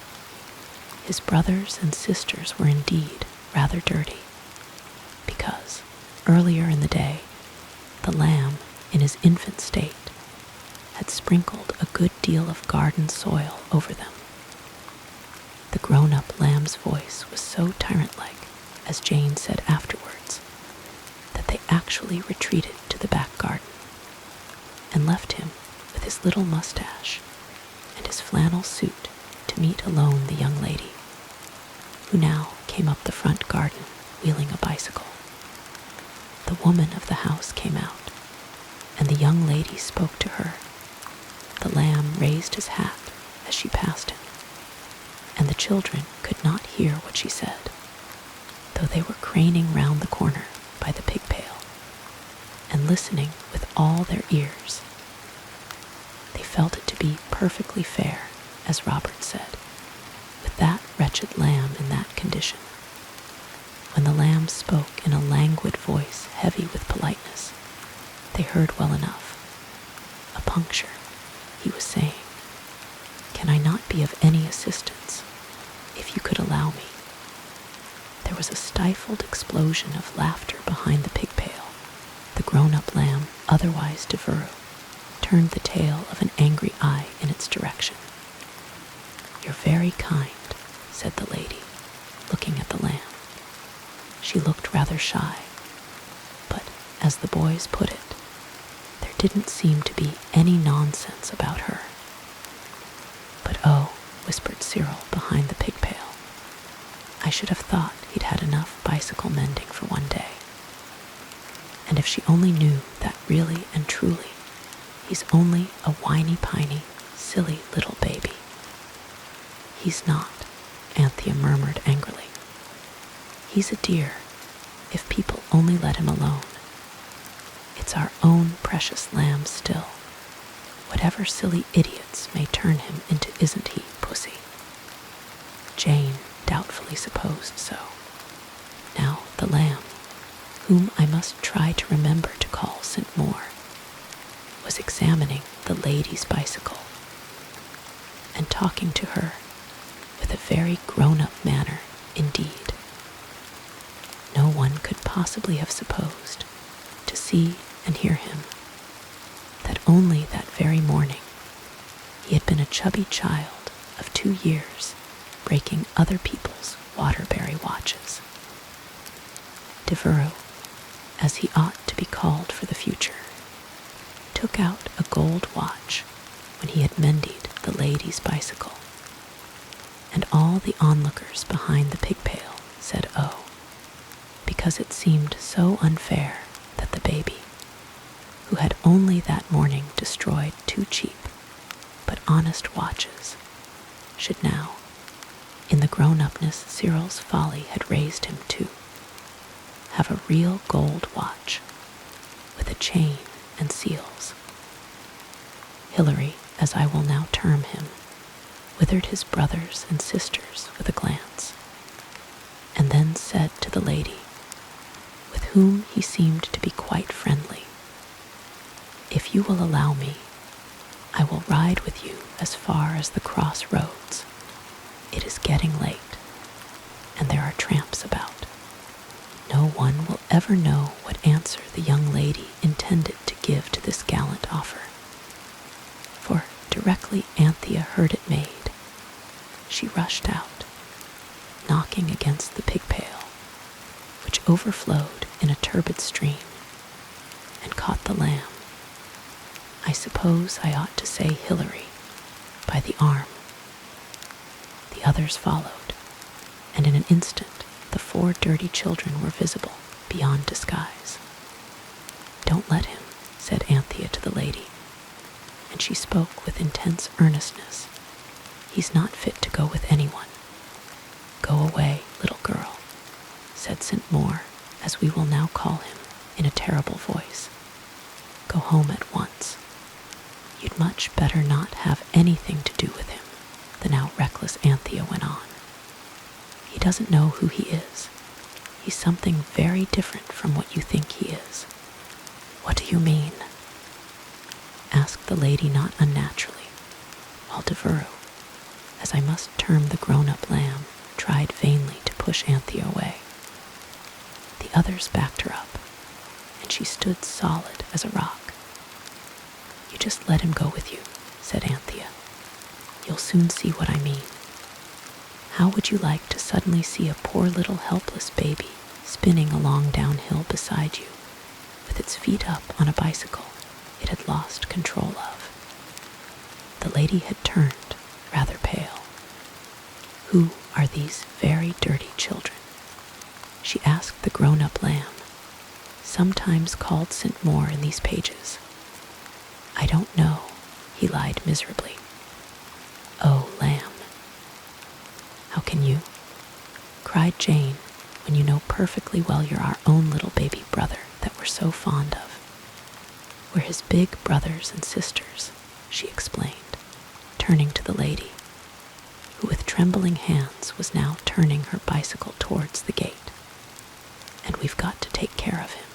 His brothers and sisters were indeed rather dirty, because, earlier in the day, the lamb, in his infant state, had sprinkled a good deal of garden soil over them. The grown-up lamb's voice was so tyrant-like, as Jane said afterwards, that they actually retreated to the back garden, and left him with his little mustache and his flannel suit to meet alone the young lady, who now came up the front garden wheeling a bicycle. The woman of the house came out, and the young lady spoke to her. The lamb raised his hat as she passed him, and the children could not hear what she said, though they were craning round the corner by the pig pail, and listening with all their ears. They felt it to be perfectly fair, as Robert said, with that wretched lamb in that condition. When the lamb spoke in a languid voice heavy with politeness, they heard well enough. "A puncture," he was saying. "Can I not be of any assistance, if you could allow me?" There was a stifled explosion of laughter behind the pig pail. The grown-up lamb, otherwise Devereux, turned the tail of an angry eye in its direction. "You're very kind," said the lady, looking at the lamb. She looked rather shy, but, as the boys put it, there didn't seem to be any nonsense about her. "But oh," whispered Cyril behind the pig pail, "I should have thought he'd had enough bicycle mending for one day. And if she only knew that really and truly he's only a whiny-piney, silly little baby." "He's not," Anthea murmured angrily. "He's a dear, if people only let him alone. It's our own precious lamb still, whatever silly idiots may turn him into, isn't he, Pussy?" Jane, doubtfully supposed so. Now the lamb, whom I must try to remember to call St. Maur, was examining the lady's bicycle and talking to her with a very grown-up manner indeed. No one could possibly have supposed, to see and hear him, that only that very morning he had been a chubby child of 2 years breaking other people's Waterbury watches. Devereux, as he ought to be called for the future, took out a gold watch when he had mended the lady's bicycle, and all the onlookers behind the pig pail said "Oh," because it seemed so unfair that the baby, who had only that morning destroyed 2 cheap but honest watches, should now, in the grown-upness Cyril's folly had raised him to, have a real gold watch with a chain and seals. Hilary, as I will now term him, withered his brothers and sisters with a glance, and then said to the lady, with whom he seemed to be quite friendly, "If you will allow me, I will ride with you as far as the cross roads. It is getting late, and there are tramps about. No one will ever know what answer the young lady intended to give to this gallant offer. For directly Anthea heard it made, she rushed out, knocking against the pig pail, which overflowed in a turbid stream, and caught the lamb, I suppose I ought to say Hilary, by the arm. The others followed, and in an instant the 4 dirty children were visible beyond disguise. "Don't let him," said Anthea to the lady, and she spoke with intense earnestness. "He's not fit to go with anyone." "Go away, little girl," said St. Maur, as we will now call him, in a terrible voice. "Go home at once. You'd much better not have anything to do with him," the now reckless Anthea went on. "He doesn't know who he is. He's something very different from what you think he is." "What do you mean?" asked the lady not unnaturally, while Devereux, as I must term the grown-up lamb, tried vainly to push Anthea away. The others backed her up, and she stood solid as a rock. "You just let him go with you," said Anthea. "You'll soon see what I mean. How would you like to suddenly see a poor little helpless baby spinning along downhill beside you, with its feet up on a bicycle it had lost control of?" The lady had turned, rather pale. "Who are these very dirty children?" she asked the grown-up lamb, sometimes called St. Maur in these pages. "I don't know," he lied miserably. "Oh, lamb." "How can you?" cried Jane, "when you know perfectly well you're our own little baby brother that we're so fond of." "We're his big brothers and sisters," she explained, turning to the lady, who with trembling hands was now turning her bicycle towards the gate. "And we've got to take care of him.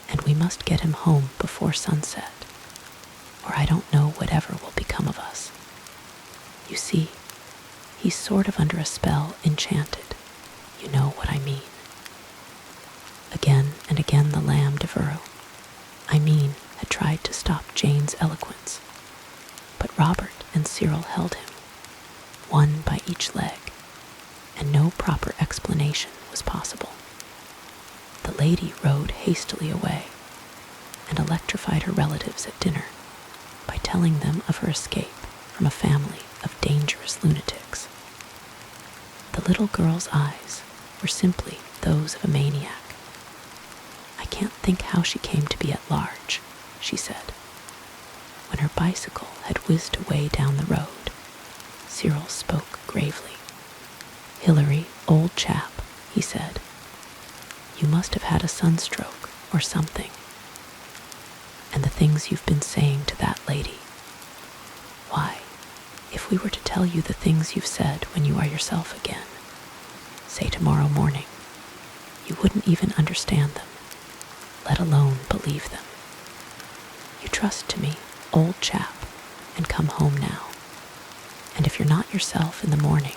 And we must get him home before sunset, or I don't know whatever will become of us. You see, he's sort of under a spell enchanted. You know what I mean." Again and again the lamb Devereux, had tried to stop Jane's eloquence, but Robert and Cyril held him, one by each leg, and no proper explanation was possible. The lady rode hastily away, and electrified her relatives at dinner by telling them of her escape from a family of dangerous lunatics. The little girl's eyes were simply those of a maniac. "I can't think how she came to be at large," she said. When her bicycle had whizzed away down the road, Cyril spoke gravely. "Hilary, old chap," he said, "you must have had a sunstroke or something. And the things you've been saying to that lady. Why, If we were to tell you the things you've said when you are yourself again, say tomorrow morning, you wouldn't even understand them, let alone believe them. You trust to me, old chap, and come home now. And if you're not yourself in the morning,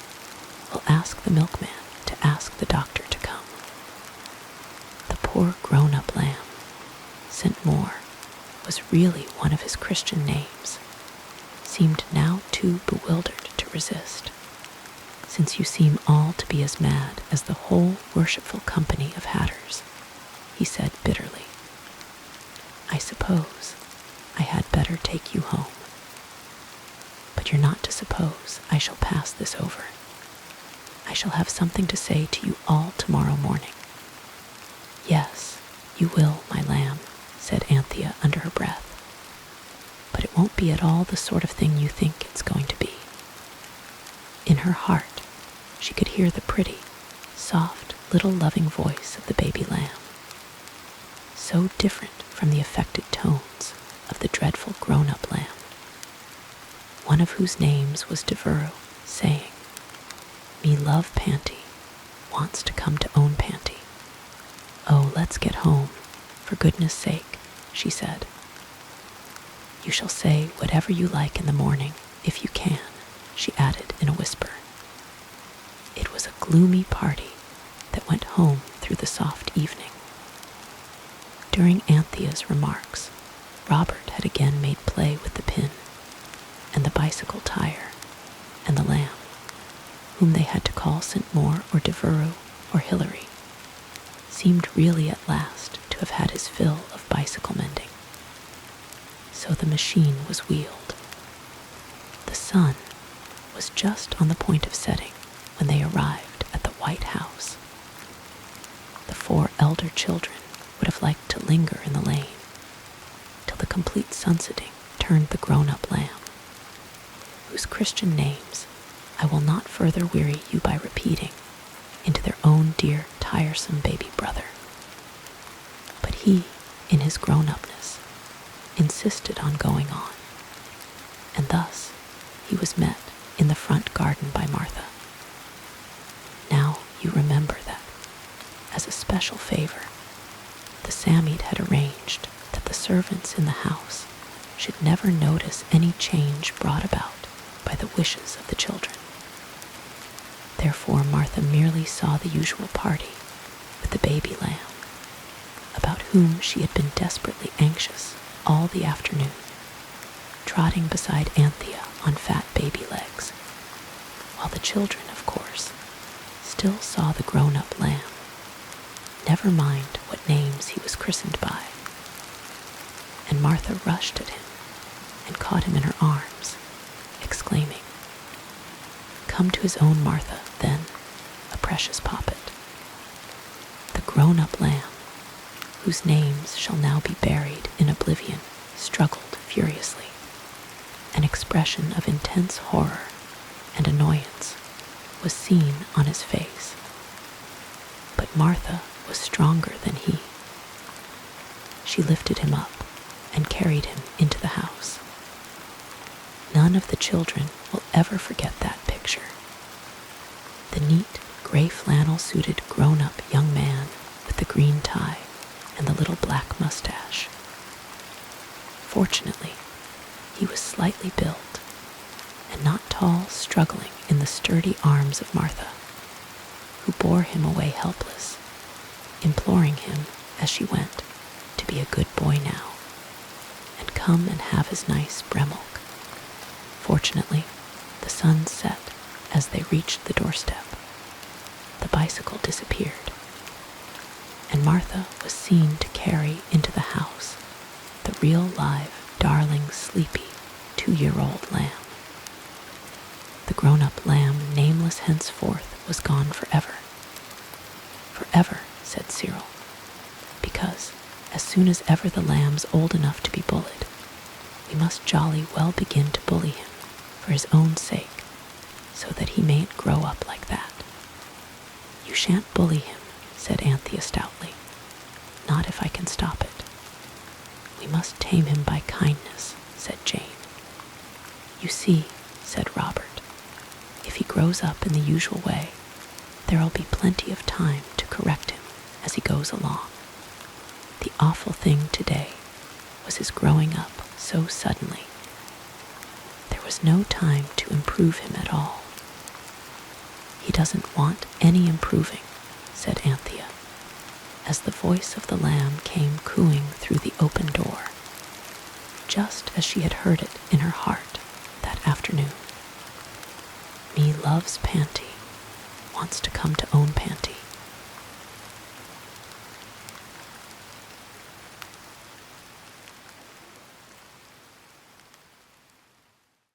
we'll ask the milkman to ask the doctor to come. The poor grown-up lamb, St. Moore, was really one of his Christian names, seemed now too bewildered to resist, since you seem all to be as mad as the whole worshipful company of hatters, he said bitterly. I suppose I had better take you home. But you're not to suppose I shall pass this over. I shall have something to say to you all tomorrow morning. Yes, you will, my lamb, said Anthea under her breath. But it won't be at all the sort of thing you think it's going to be. In her heart, she could hear the pretty, soft, little loving voice of the baby lamb, so different from the affected tones of the dreadful grown-up lamb, one of whose names was Devereux, saying, Me love Panty, wants to come to own Panty. Oh, let's get home, for goodness sake, she said. You shall say whatever you like in the morning, if you can, she added in a whisper. It was a gloomy party that went home through the soft evening. During Anthea's remarks, Robert had again made play with the pin, and the bicycle tire, and the lamb, whom they had to call St. Moore or Devereux or Hilary, seemed really at last to have had his fill of bicycle mending. So the machine was wheeled. The sun was just on the point of setting when they arrived at the White House. The 4 elder children would have liked to linger in the lane till the complete sunsetting turned the grown-up lamb, whose Christian names I will not further weary you by repeating, into their own dear, tiresome baby brother. But he, in his grown-upness, insisted on going on, and thus he was met in the front garden by Martha. Now you remember that, as a special favor, the Samite had arranged that the servants in the house should never notice any change brought about by the wishes of the children. Therefore Martha merely saw the usual party with the baby lamb, about whom she had been desperately anxious all the afternoon, trotting beside Anthea on fat baby legs, while the children, of course, still saw the grown-up lamb, never mind what names he was christened by. And Martha rushed at him and caught him in her arms, exclaiming, Come to his own Martha, then, a precious poppet. The grown-up lamb, whose names shall now be buried in oblivion, struggled furiously. An expression of intense horror and annoyance was seen on his face. But Martha was stronger than he. She lifted him up and carried him into the house. None of the children will ever forget that picture. The neat, gray flannel-suited grown-up young man with the green tie and the little black mustache. Fortunately, he was slightly built and not tall, struggling in the sturdy arms of Martha, who bore him away helpless, imploring him as she went to be a good boy now and come and have his nice bremilk. Fortunately, the sun set as they reached the doorstep. The bicycle disappeared, and Martha was seen to carry into the house the real live, darling, sleepy 2-year-old lamb. The grown-up lamb, nameless henceforth, was gone forever. Forever, said Cyril, because as soon as ever the lamb's old enough to be bullied, we must jolly well begin to bully him for his own sake, so that he mayn't grow up like that. You shan't bully him, said Anthea stoutly. Not if I can stop it. We must tame him by kindness, said Jane. You see, said Robert. If he grows up in the usual way, there'll be plenty of time to correct him as he goes along. The awful thing today was his growing up so suddenly. There was no time to improve him at all. He doesn't want any improving, said Anthea, as the voice of the lamb came cooing through the open door, just as she had heard it in her heart that afternoon. Me loves Panty, wants to come to own Panty.